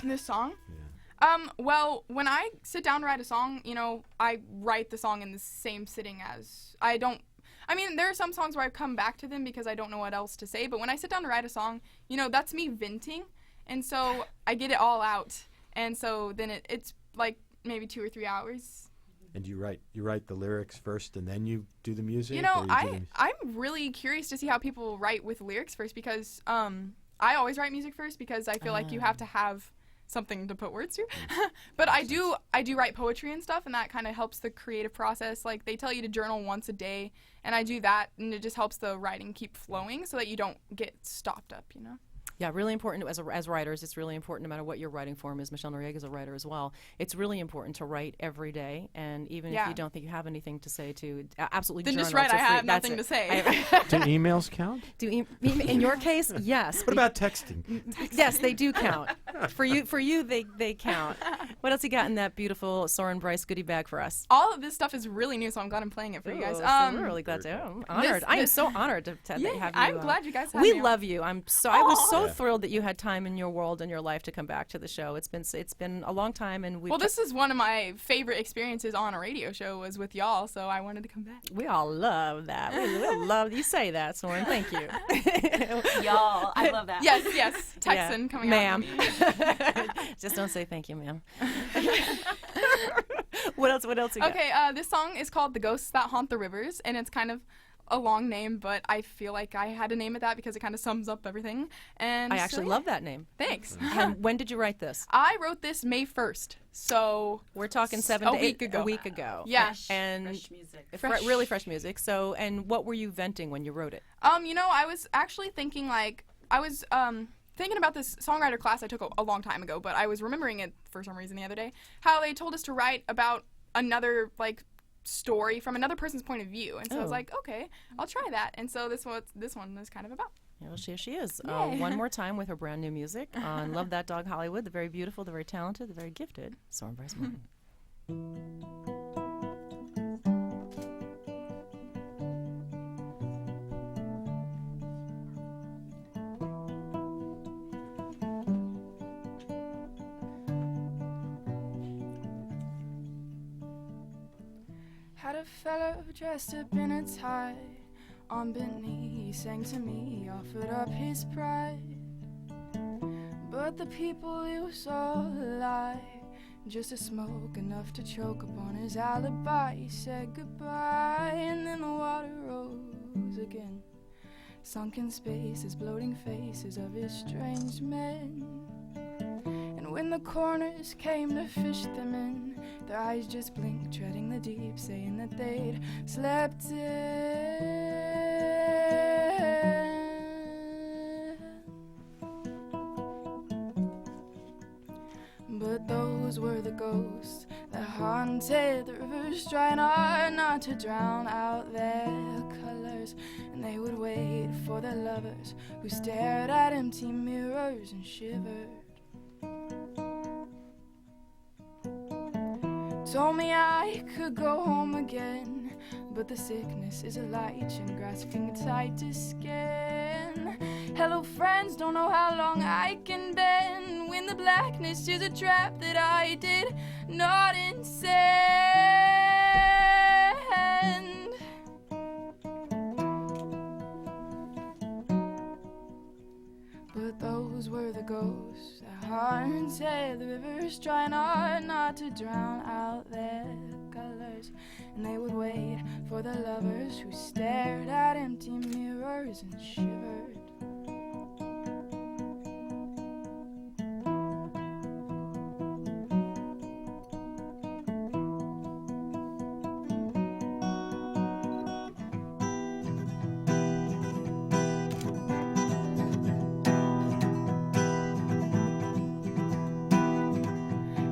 This song? Yeah. Well, when I sit down to write a song, you know, I write the song in the same sitting as there are some songs where I come back to them because I don't know what else to say, but when I sit down to write a song, you know, that's me venting, and so I get it all out, and so then it's like maybe 2 or 3 hours. And you write the lyrics first and then you do the music? You know, or I'm really curious to see how people write with lyrics first because I always write music first because I feel like you have to have something to put words to. But I do write poetry and stuff, and that kind of helps the creative process. Like, they tell you to journal once a day, and I do that, and it just helps the writing keep flowing so that you don't get stopped up, you know? Yeah, really important as writers. It's really important, no matter what your writing form is. Michelle Noriega is a writer as well. It's really important to write every day, and even if you don't think you have anything to say, to absolutely then journal. just write. It's I a free- have that's nothing it. to say. Do emails count? In your case, yes. What about texting? Yes, they do count. For you, they count. What else you got in that beautiful Soren Bryce goodie bag for us? All of this stuff is really new, so I'm glad I'm playing it for you guys. So we're really glad to. I'm honored. I am so honored to have you. I'm glad you guys have We me on. love you. I was so thrilled that you had time in your world and your life to come back to the show. It's been a long time, and this is one of my favorite experiences on a radio show was with y'all, so I wanted to come back. We all love that. We love you say that, Soren. Thank you. Y'all, I love that. Yes, Texan coming ma'am. out. Just don't say thank you, ma'am. What else you got? Okay, this song is called "The Ghosts That Haunt the Rivers," and it's kind of a long name, but I feel like I had to name it that because it kind of sums up everything. And I actually love that name. Thanks. And when did you write this? I wrote this May 1st, so we're talking a week ago. Yeah. And fresh music. Really fresh music. So, and what were you venting when you wrote it? I was actually thinking thinking about this songwriter class I took a long time ago, but I was remembering it for some reason the other day, how they told us to write about another, story from another person's point of view. And so I was like, okay, I'll try that. And so this one is kind of about. Well, here she is. One more time with her brand new music on Love That Dog Hollywood, the very beautiful, the very talented, the very gifted Soren Bryce Martin. Had a fellow dressed up in a tie, on bent knee, he sang to me, offered up his pride. But the people, it was all a lie, just a smoke enough to choke upon his alibi. He said goodbye, and then the water rose again. Sunken spaces, bloating faces of his strange men. And when the corners came to fish them in, their eyes just blinked, treading the deep, saying that they'd slept in. But those were the ghosts that haunted the rivers, trying hard not to drown out their colors. And they would wait for their lovers who stared at empty mirrors and shivered. Told me I could go home again, but the sickness is a lich and grasping tight to skin. Hello friends, don't know how long I can bend when the blackness is a trap that I did not intend. But those were the ghosts that haunted the rivers, trying hard not to drown out their colors. And they would wait for the lovers who stared at empty mirrors and shivered.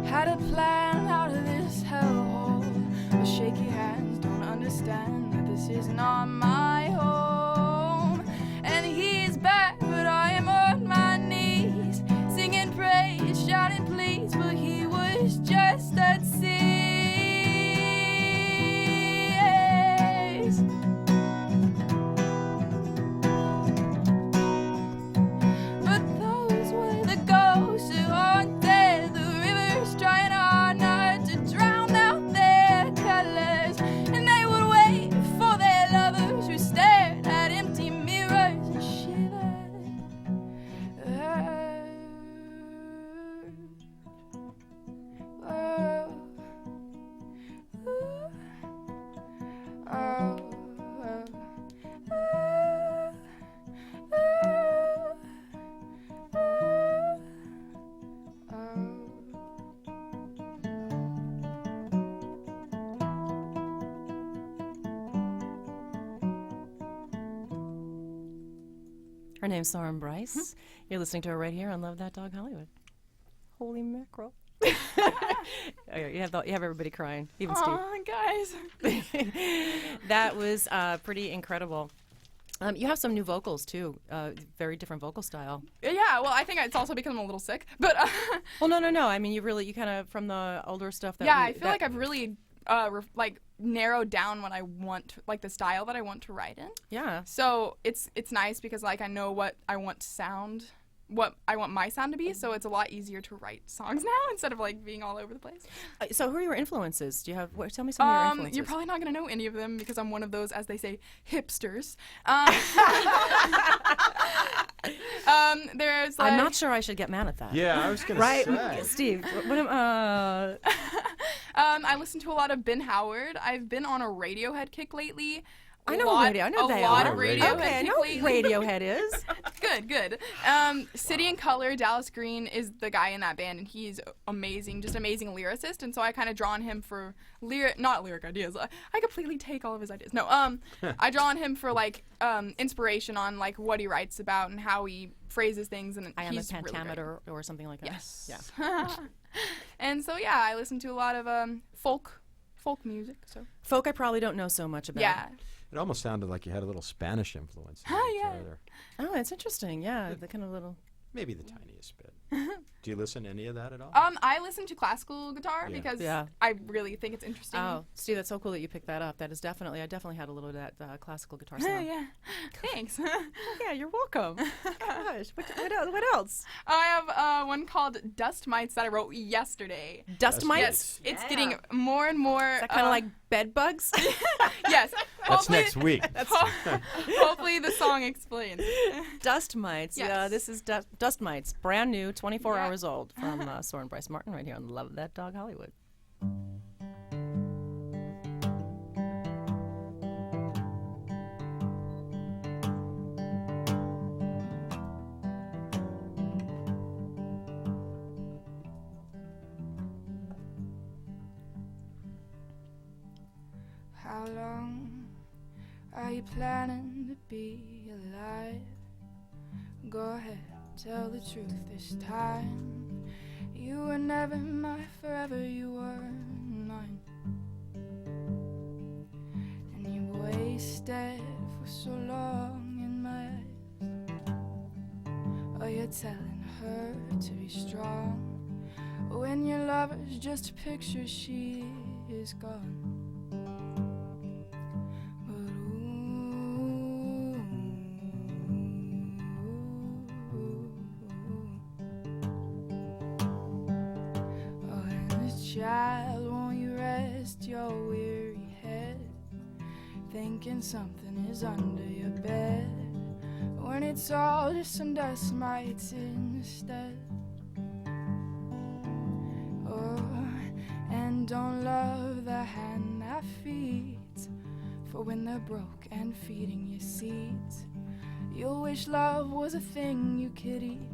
Had a plan out of this hellhole, but shaky hands don't understand that this is not my home. And he's Her name's Soren Bryce. You're listening to her right here on Love That Dog Hollywood. Holy mackerel. You have everybody crying, even Aw, guys. Steve. That was pretty incredible. You have some new vocals too, very different vocal style. Yeah, well, I think it's also because I'm a little sick. But Well, no. I mean, you kind of from the older stuff. That yeah, I feel like I've really narrowed down what I want, like the style that I want to write in. Yeah. So it's nice because like I know what I want to sound, what I want my sound to be. So it's a lot easier to write songs now instead of like being all over the place. So who are your influences? Do you have? Tell me some of your influences. You're probably not gonna know any of them because I'm one of those, as they say, hipsters. There's like, I'm not sure I should get mad at that. Yeah, I was going to Right, say. Steve. What am? I listen to a lot of Ben Howard. I've been on a Radiohead kick lately. I know I know they a lot are. of Radiohead Okay, I kick know what lately. Radiohead is. Good. City and Color, Dallas Green is the guy in that band, and he's amazing, just amazing lyricist. And so I kind of draw on him for not lyric ideas. I completely take all of his ideas. No, I draw on him for like inspiration on like what he writes about and how he phrases things. And I am a he's really great. pentameter or something like that. Yes. Yeah. And so yeah, I listen to a lot of folk music. So Folk, I probably don't know so much about. yeah. It almost sounded like you had a little Spanish influence. in Oh, it, yeah. or Oh, it's interesting. Yeah, the kind of little. maybe the tiniest bit. Do you listen to any of that at all? I listen to classical guitar Yeah. because Yeah. I really think it's interesting. Oh, Steve, that's so cool that you picked that up. That is definitely. I definitely had a little of that classical guitar sound. yeah. Thanks. Yeah, you're welcome. Gosh, what else? I have one called Dust Mites that I wrote yesterday. Dust mites. Mites. It's getting more and more. Is that kind of like bed bugs? Yes. That's Hopefully- next week. Hopefully the song explains. Dust mites. Yeah, Yes. this is Dust Mites, brand new, 24 hours old, from Soren Bryce Martin right here on Love That Dog Hollywood. How long are you planning to be alive? Go ahead, tell the truth this time. You were never my forever, you were mine. And you wasted for so long in my eyes. Oh, you're telling her to be strong when your lover's just a picture, she is gone. Child, won't you rest your weary head, thinking something is under your bed, when it's all just some dust mites instead. Oh, and don't love the hand that feeds, for when they're broke and feeding you seeds, you'll wish love was a thing you could eat.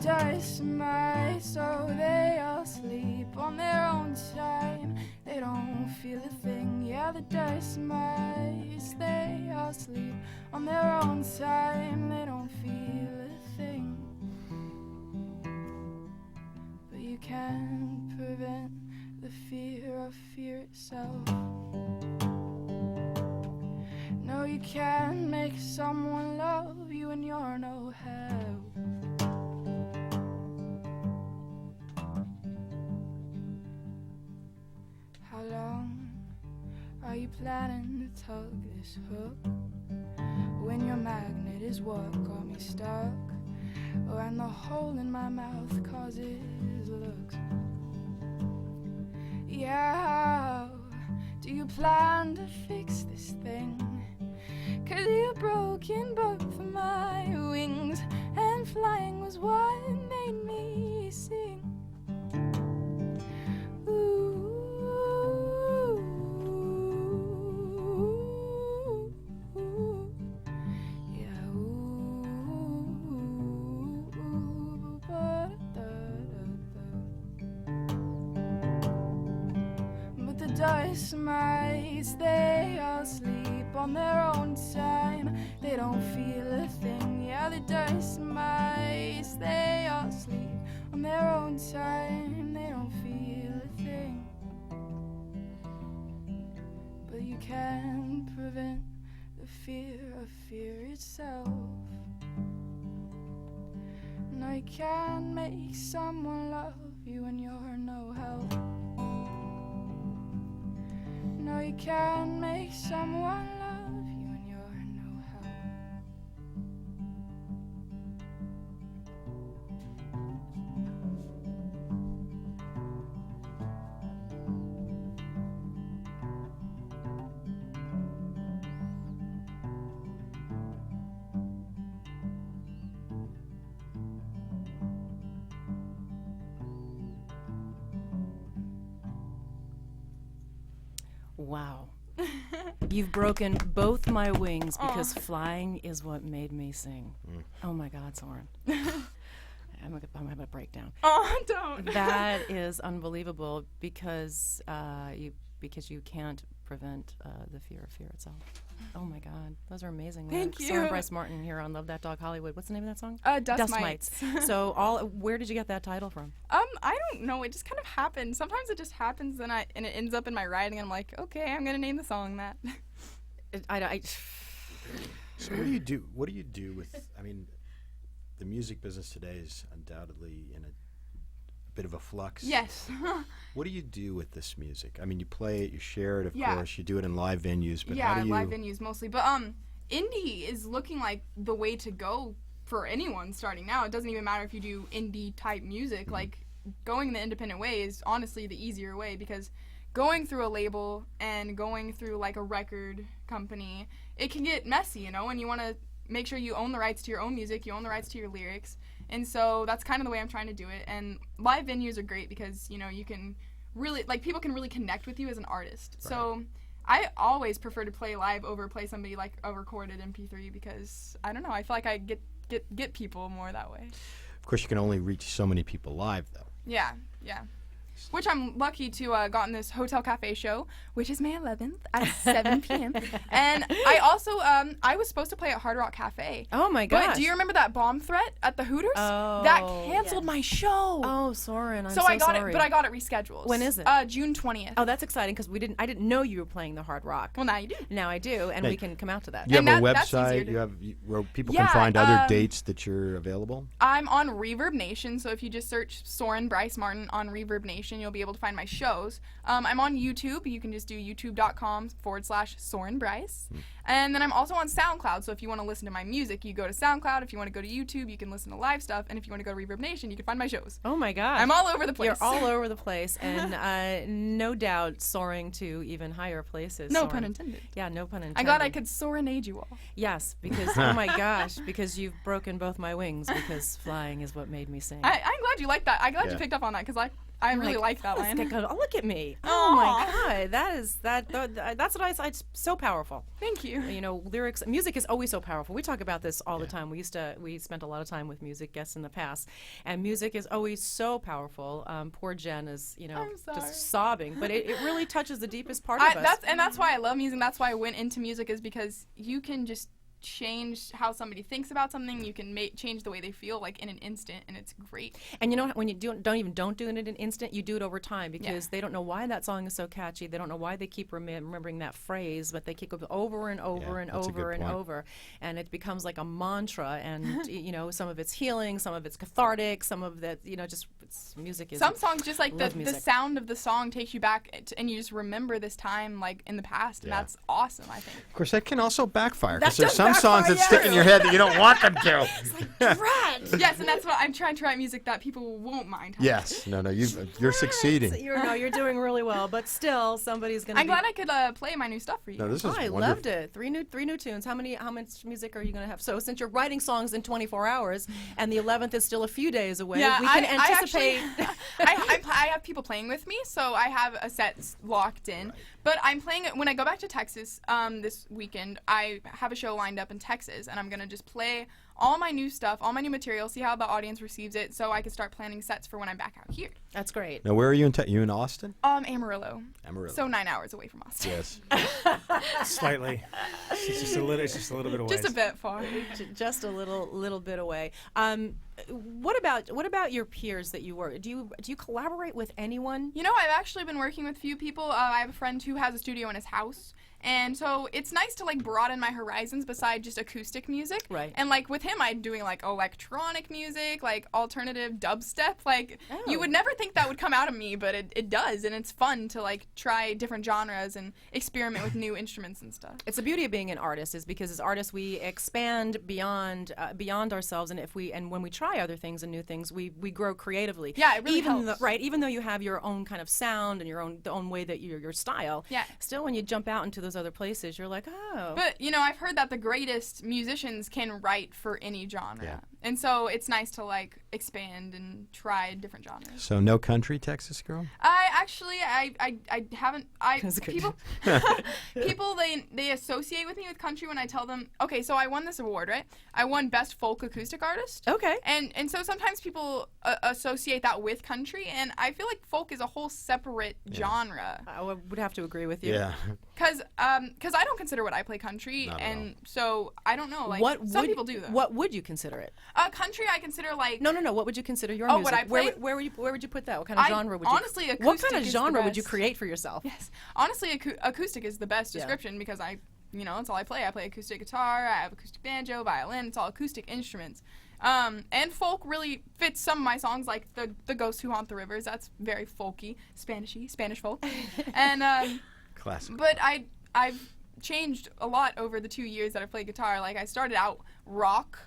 Dust mites, so they all sleep on their own time. They don't feel a thing. Yeah, the dust mites, they all sleep on their own time. They don't feel a thing. But you can't prevent the fear of fear itself. No, you can't make someone love you when you're no help. How long are you planning to tug this hook, when your magnet is what got me stuck, and the hole in my mouth causes looks? Yeah, do you plan to fix this thing? 'Cause you broke in both of my wings, and flying was what made me sing. Ooh, dust mites, they all sleep on their own time. They don't feel a thing. Yeah, the dust mites, they all sleep on their own time. They don't feel a thing. But you can prevent the fear of fear itself. No, you can make someone love you when you're no help. No, you can make someone love you when you're no help. Wow. You've broken both my wings because flying is what made me sing. Oh my God, Soren. I'm gonna have a breakdown. Oh, don't. That is unbelievable because you can't prevent the fear of fear itself. Oh my God, those are amazing. Thank lyrics. Soren you. Bryce Martin here on Love That Dog Hollywood. What's the name of that song? Dust Mites. So where did you get that title from? I don't know. It just kind of happens. Sometimes it just happens, and it ends up in my writing. And I'm like, okay, I'm gonna name the song that. So what do you do? What do you do with? I mean, the music business today is undoubtedly in a bit of a flux. Yes. What do you do with this music? I mean, you play it, you share it, of Yeah. course. You do it in live venues, but Yeah, how do you? live venues mostly. But indie is looking like the way to go for anyone starting now. It doesn't even matter if you do indie type music. Like going the independent way is honestly the easier way, because going through a label and going through like a record company, it can get messy, you know, and you want to make sure you own the rights to your own music, you own the rights to your lyrics. And so that's kind of the way I'm trying to do it. And live venues are great because, you know, you can really, like, people can really connect with you as an artist. Right. So I always prefer to play live over play somebody like a recorded MP3 because, I don't know, I feel like I get people more that way. Of course, you can only reach so many people live, though. Yeah. Which I'm lucky to gotten this Hotel Cafe show, which is May 11th at 7 p.m. And I also, I was supposed to play at Hard Rock Cafe. Oh my gosh. But do you remember that bomb threat at the Hooters? Oh. That canceled my show. Oh, Soren, I'm so I got sorry. it, but I got it rescheduled. When is it? June 20th. Oh, that's exciting because I didn't know you were playing the Hard Rock. Well, now you do. Now I do, and Hey, we can come out to that. You have And a that's easier website. to- Where people Yeah, can find other dates that you're available. I'm on Reverb Nation, so if you just search Soren Bryce Martin on Reverb Nation, you'll be able to find my shows. I'm on YouTube. You can just do youtube.com/Soren Bryce. And then I'm also on SoundCloud, so if you want to listen to my music, you go to SoundCloud. If you want to go to YouTube, you can listen to live stuff. And if you want to go to Reverb Nation, you can find my shows. Oh my gosh. I'm all over the place. You're all over the place, and no doubt soaring to even higher places. No Soren. pun intended. Yeah, no pun intended. I'm glad I could Sorenade you all. Yes, because, oh my gosh, because you've broken both my wings because flying is what made me sing. I'm glad you like that. I'm glad Yeah. you picked up on that because I really like that line. Oh, look at me. Oh my God, that's what it's so powerful. Thank you. You know, lyrics, music is always so powerful. We talk about this all the time. We spent a lot of time with music guests in the past, and music is always so powerful. Poor Jen is, you know, I'm sorry. just sobbing, but it really touches the deepest part of us. That's why I love music. That's why I went into music, is because you can just change how somebody thinks about something. You can change the way they feel, like, in an instant, and it's great. And you know, when you don't do it in an instant, you do it over time because they don't know why that song is so catchy. They don't know why they keep remembering that phrase, but they keep going over and over and that's a over good and point. over, and it becomes like a mantra. And you know, some of it's healing, some of it's cathartic, some of that, you know, just music is. Some songs just like the music. sound of the song takes you back, and you just remember this time like in the past, and that's awesome, I think. Of course, that can also backfire because That there's does some songs that stick in your head that you don't want them to. Yes, and that's what I'm trying to write music that people won't mind. Yes, no, you're succeeding. You're doing really well, but still, somebody's gonna. I'm glad I could play my new stuff for you. No, this is I wonderful. loved it. Three new tunes. How much music are you going to have? So since you're writing songs in 24 hours and the 11th is still a few days away, Yeah, we can I anticipate. I have people playing with me, so I have a set locked in. But I'm playing it when I go back to Texas this weekend. I have a show lined up in Texas, and I'm gonna just play all my new stuff, all my new material, see how the audience receives it, so I can start planning sets for when I'm back out here. That's great. Now, where are you in? You in Austin? Amarillo. Amarillo. So 9 hours away from Austin. Yes. Slightly. It's just a little bit away. Just a bit far. Just a little bit away. What about your peers that you work? Do you collaborate with anyone? You know, I've actually been working with a few people. I have a friend who has a studio in his house. And so it's nice to like broaden my horizons beside just acoustic music. Right. And like with him, I'm doing like electronic music, like alternative dubstep. Like you would never think that would come out of me, but it does. And it's fun to like try different genres and experiment with new instruments and stuff. It's the beauty of being an artist, is because as artists we expand beyond ourselves, and when we try other things and new things, we grow creatively. Yeah, it really helps. Even though you have your own kind of sound and the own way that your style. Yeah. Still, when you jump out into those other places, you're like, oh. But you know, I've heard that the greatest musicians can write for any genre. Yeah. And so it's nice to like expand and try different genres. So no country, Texas girl? I haven't. That's good. People they associate with me with country when I tell them. Okay, so I won this award, right? I won Best Folk Acoustic Artist. Okay. And so sometimes people associate that with country, and I feel like folk is a whole separate genre. I would have to agree with you. Yeah. Cause I don't consider what I play country, Not at and so I don't know. Like some people do though. What would you consider it? Country I consider like. No. What would you consider your Oh, music? what I play? Where would you put that? What kind of genre would you? Honestly, what acoustic kind of is the genre would you best. create for yourself? Yes, honestly, acoustic is the best Yeah. description because that's all I play. I play acoustic guitar, I have acoustic banjo, violin. It's all acoustic instruments. And folk really fits some of my songs, like the Ghosts Who Haunt the Rivers. That's very folky, Spanish folk. And Classic. but I've changed a lot over the 2 years that I've played guitar. Like I started out rock,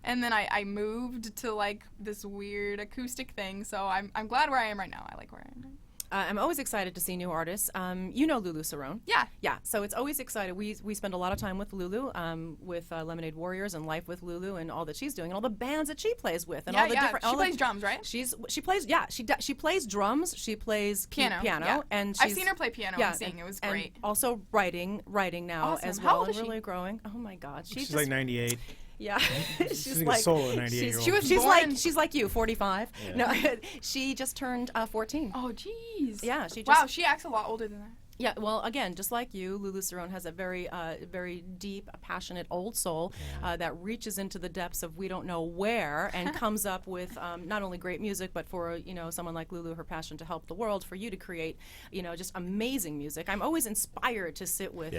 and then I moved to like this weird acoustic thing. So I'm glad where I am right now. I like where I am. I'm always excited to see new artists. You know Lulu Cerrone. Yeah. Yeah, so it's always exciting. We spend a lot of time with Lulu, with Lemonade Warriors and Life with Lulu and all that she's doing and all the bands that she plays with and all the different. She plays drums, right? She plays drums. She plays Piano. piano, Yeah. and I've she's, seen her play piano and sing. It was and great. also writing now Awesome. as How well, old and is she? really growing. Oh my God, She's like 98. yeah, She's like a solo 98-year-old. she's like you, 45. Yeah. No, she just turned 14. Oh, jeez. Yeah, she just. Wow, she acts a lot older than that. Yeah, well, again, just like you, Lulu Cerrone has a very deep, passionate old soul that reaches into the depths of we don't know where and comes up with not only great music, but for someone like Lulu, her passion to help the world, for you to create just amazing music. I'm always inspired to sit with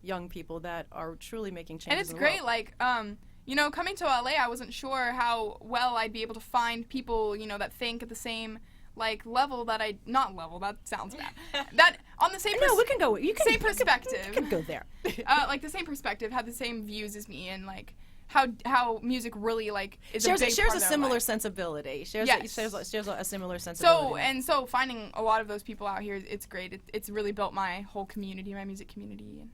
young people that are truly making changes. And it's in the great, world. like coming to LA, I wasn't sure how well I'd be able to find people that think at the same level that that sounds bad. That on the same No, we can go. You can same perspective. You can go there. The same perspective, have the same views as me, and how music really is shares a big shares part a of their similar life. sensibility. Shares Yes. shares a similar sensibility. So finding a lot of those people out here, it's great. It's really built my whole community, my music community.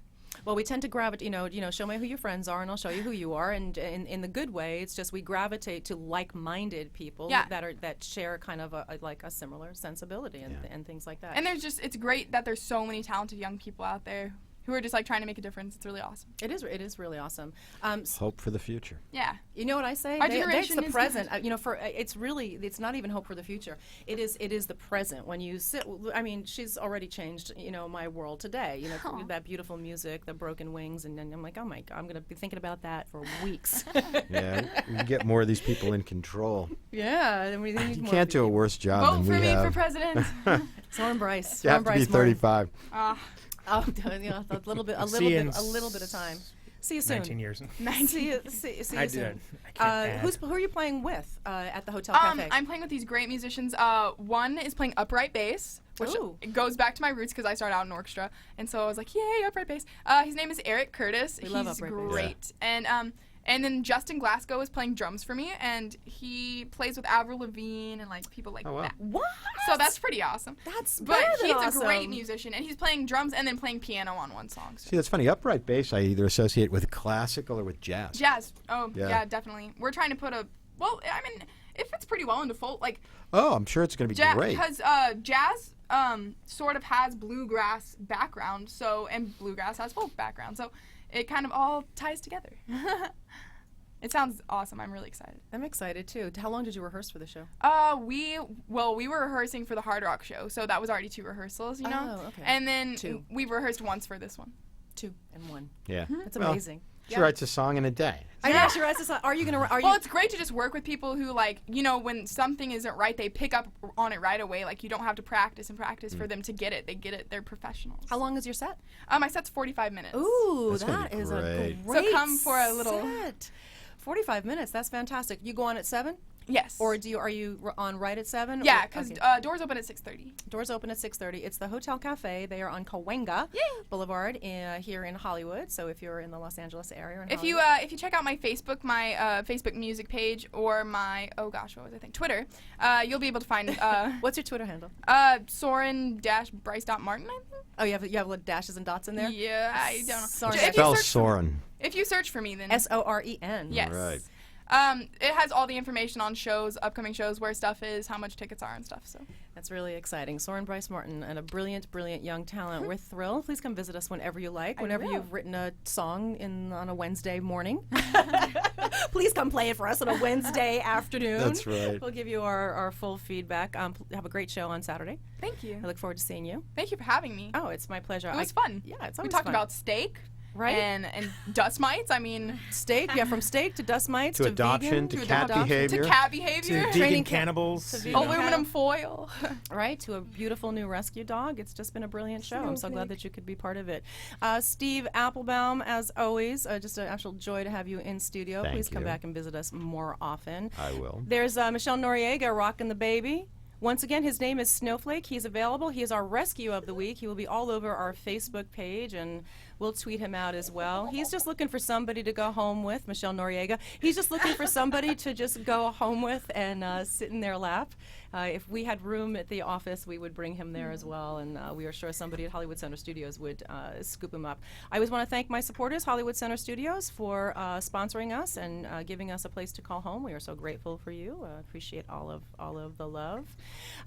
Well, we tend to gravitate, show me who your friends are and I'll show you who you are. And in the good way, it's just we gravitate to like-minded people that share kind of a similar sensibility and things like that. And it's great that there's so many talented young people out there who are just trying to make a difference. It's really awesome. It is really awesome. Hope for the future. Yeah. You know what I say? Our It's generation the is present. It's not even hope for the future. It is the present. When you sit, I mean, she's already changed, my world today. That beautiful music, the Broken Wings, and then I'm like, oh my God, I'm gonna be thinking about that for weeks. Yeah, we can get more of these people in control. Yeah, and we need You more can't do a worse job Vote than for we me have. for president. Soren Bryce. You have to be 35. Oh, a little bit of time. See you soon. 19 years. See you soon. I can't Who are you playing with at the Hotel Cafe? I'm playing with these great musicians. One is playing upright bass, which Ooh. it goes back to my roots because I started out in orchestra, and so I was like, yay, upright bass. His name is Eric Curtis. We He's love upright bass. great. And then Justin Glasgow is playing drums for me, and he plays with Avril Lavigne and people like that. What? So that's pretty awesome. That's But better than he's awesome. a great musician, and he's playing drums and then playing piano on one song. So. See, that's funny. Upright bass I either associate with classical or with jazz. Jazz. Oh, Yeah. yeah, definitely. We're trying to put it fits pretty well into folk. Oh, I'm sure it's going to be great. Because jazz sort of has bluegrass background, and bluegrass has folk background, so it kind of all ties together. It sounds awesome. I'm really excited. I'm excited too. How long did you rehearse for the show? We were rehearsing for the Hard Rock show, so that was already 2 rehearsals, you know. Oh, okay. And then 2. we rehearsed once for this one. 2 and 1. Yeah. That's Well, amazing. She writes a song in a day. I know she writes this. Are you gonna? Are you? Well, it's great to just work with people who, like, you know, when something isn't right, they pick up on it right away. Like, you don't have to practice and practice for them to get it. They get it. They're professionals. How long is your set? My set's 45 minutes. Ooh, That's gonna that be is a great. great So come for a little- set. 45 minutes. That's fantastic. You go on at 7, Yes. or are you on right at 7? Yeah, Or- because okay. doors open at 6:30. Doors open at 6:30. It's the Hotel Cafe. They are on Cahuenga Boulevard here in Hollywood. So if you're in the Los Angeles area, If you check out my Facebook, Facebook music page, or my Twitter, you'll be able to find what's your Twitter handle? Soren-Bryce.Martin, I think. Oh, you have little dashes and dots in there. Yeah, I don't know. Soren. If you Spell search- Soren. If you search for me, then Soren. yes. Right. It has all the information on shows, upcoming shows, where stuff is, how much tickets are, and stuff. So That's really exciting. Soren Bryce Martin, and a brilliant, brilliant young talent. We're thrilled. Please come visit us whenever you like. Whenever will. you've written a song on a Wednesday morning, please come play it for us on a Wednesday afternoon. That's right. We'll give you our full feedback. Have a great show on Saturday. thank you. I look forward to seeing you. Thank you for having me. Oh, it's my pleasure. It was fun. Yeah, it's We always talked fun. about steak, Right? And dust mites. I mean, steak. Yeah, from steak to dust mites To adoption, vegan, to cat adoption, behavior. to cat To behavior, vegan Training cannibals. to vegan you know. aluminum foil. right, to a beautiful new rescue dog. It's just been a brilliant show. I'm so glad that you could be part of it. Steve Applebaum, as always, just an actual joy to have you in studio. Thank Please come you. back and visit us more often. I will. There's Michelle Noriega rocking the baby. Once again, his name is Snowflake. He's available. He is our rescue of the week. He will be all over our Facebook page, and we'll tweet him out as well. He's just looking for somebody to go home with, Michelle Noriega. He's just looking for somebody to just go home with and sit in their lap. If we had room at the office, we would bring him there as well, and we are sure somebody at Hollywood Center Studios would scoop him up. I always want to thank my supporters, Hollywood Center Studios, for sponsoring us and giving us a place to call home. We are so grateful for you. Appreciate all of the love.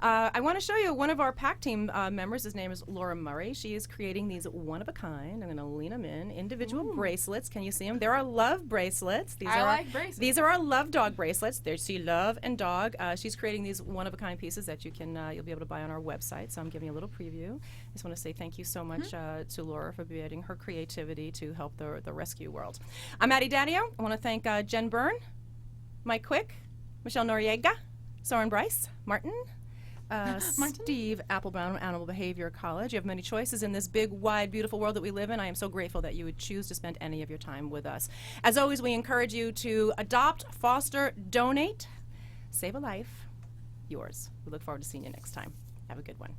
I want to show you one of our PAC team members. His name is Laura Murray. She is creating these one-of-a-kind. I'm going to lean them in. Individual bracelets. Can you see them? They're our love bracelets. These I are like bracelets. These are our love dog bracelets. They see love and dog. She's creating these one-of-a-kind pieces that you can you'll be able to buy on our website. So I'm giving you a little preview. I just want to say thank you so much to Laura for providing her creativity to help the rescue world. I'm Addie Daddio. I want to thank Jen Byrne, Mike Quick, Michelle Noriega, Soren Bryce Martin, Steve Applebaum, Animal Behavior College. You have many choices in this big, wide, beautiful world that we live in. I am so grateful that you would choose to spend any of your time with us. As always, we encourage you to adopt, foster, donate, save a life. Yours. We look forward to seeing you next time. Have a good one.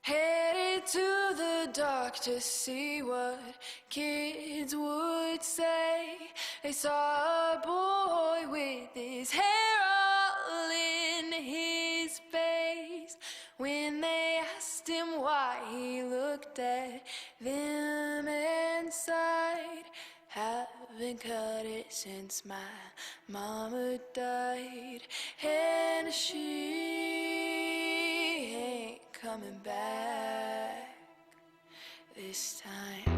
Headed to the dock to see what kids would say. They saw a boy with his hair all in his face. When they asked him why, he looked at them and sighed. Haven't cut it since my mama died, and she ain't coming back this time.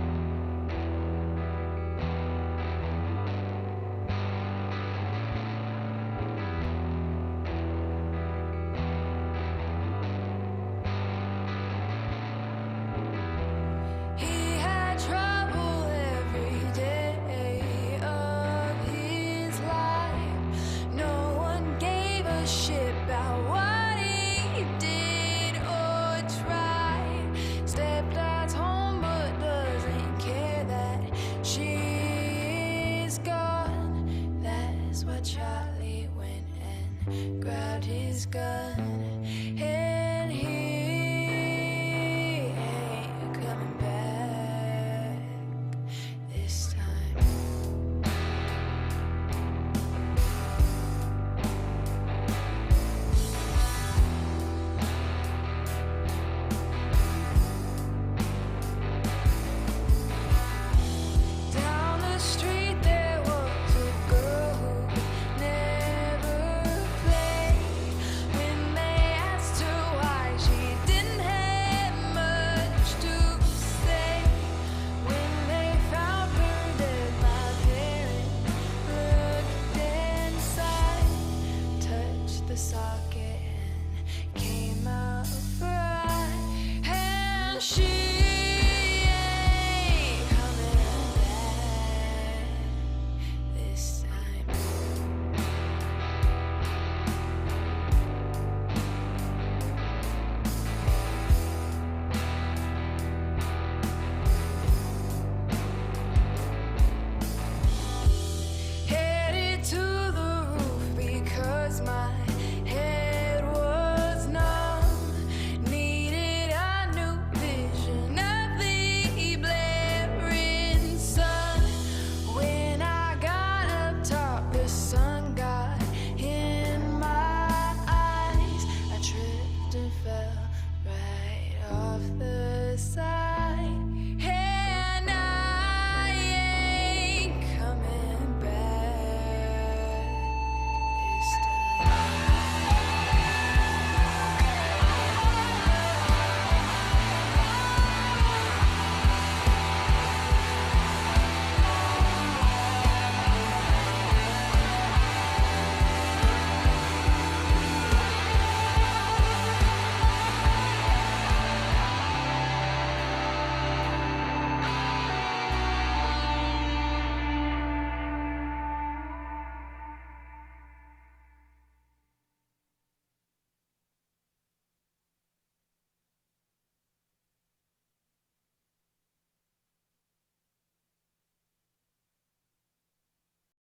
He had trouble every day of his life. No one gave a shit about what he did or tried. Stepdad's home but doesn't care that she's gone. That's why Charlie went and grabbed his gun.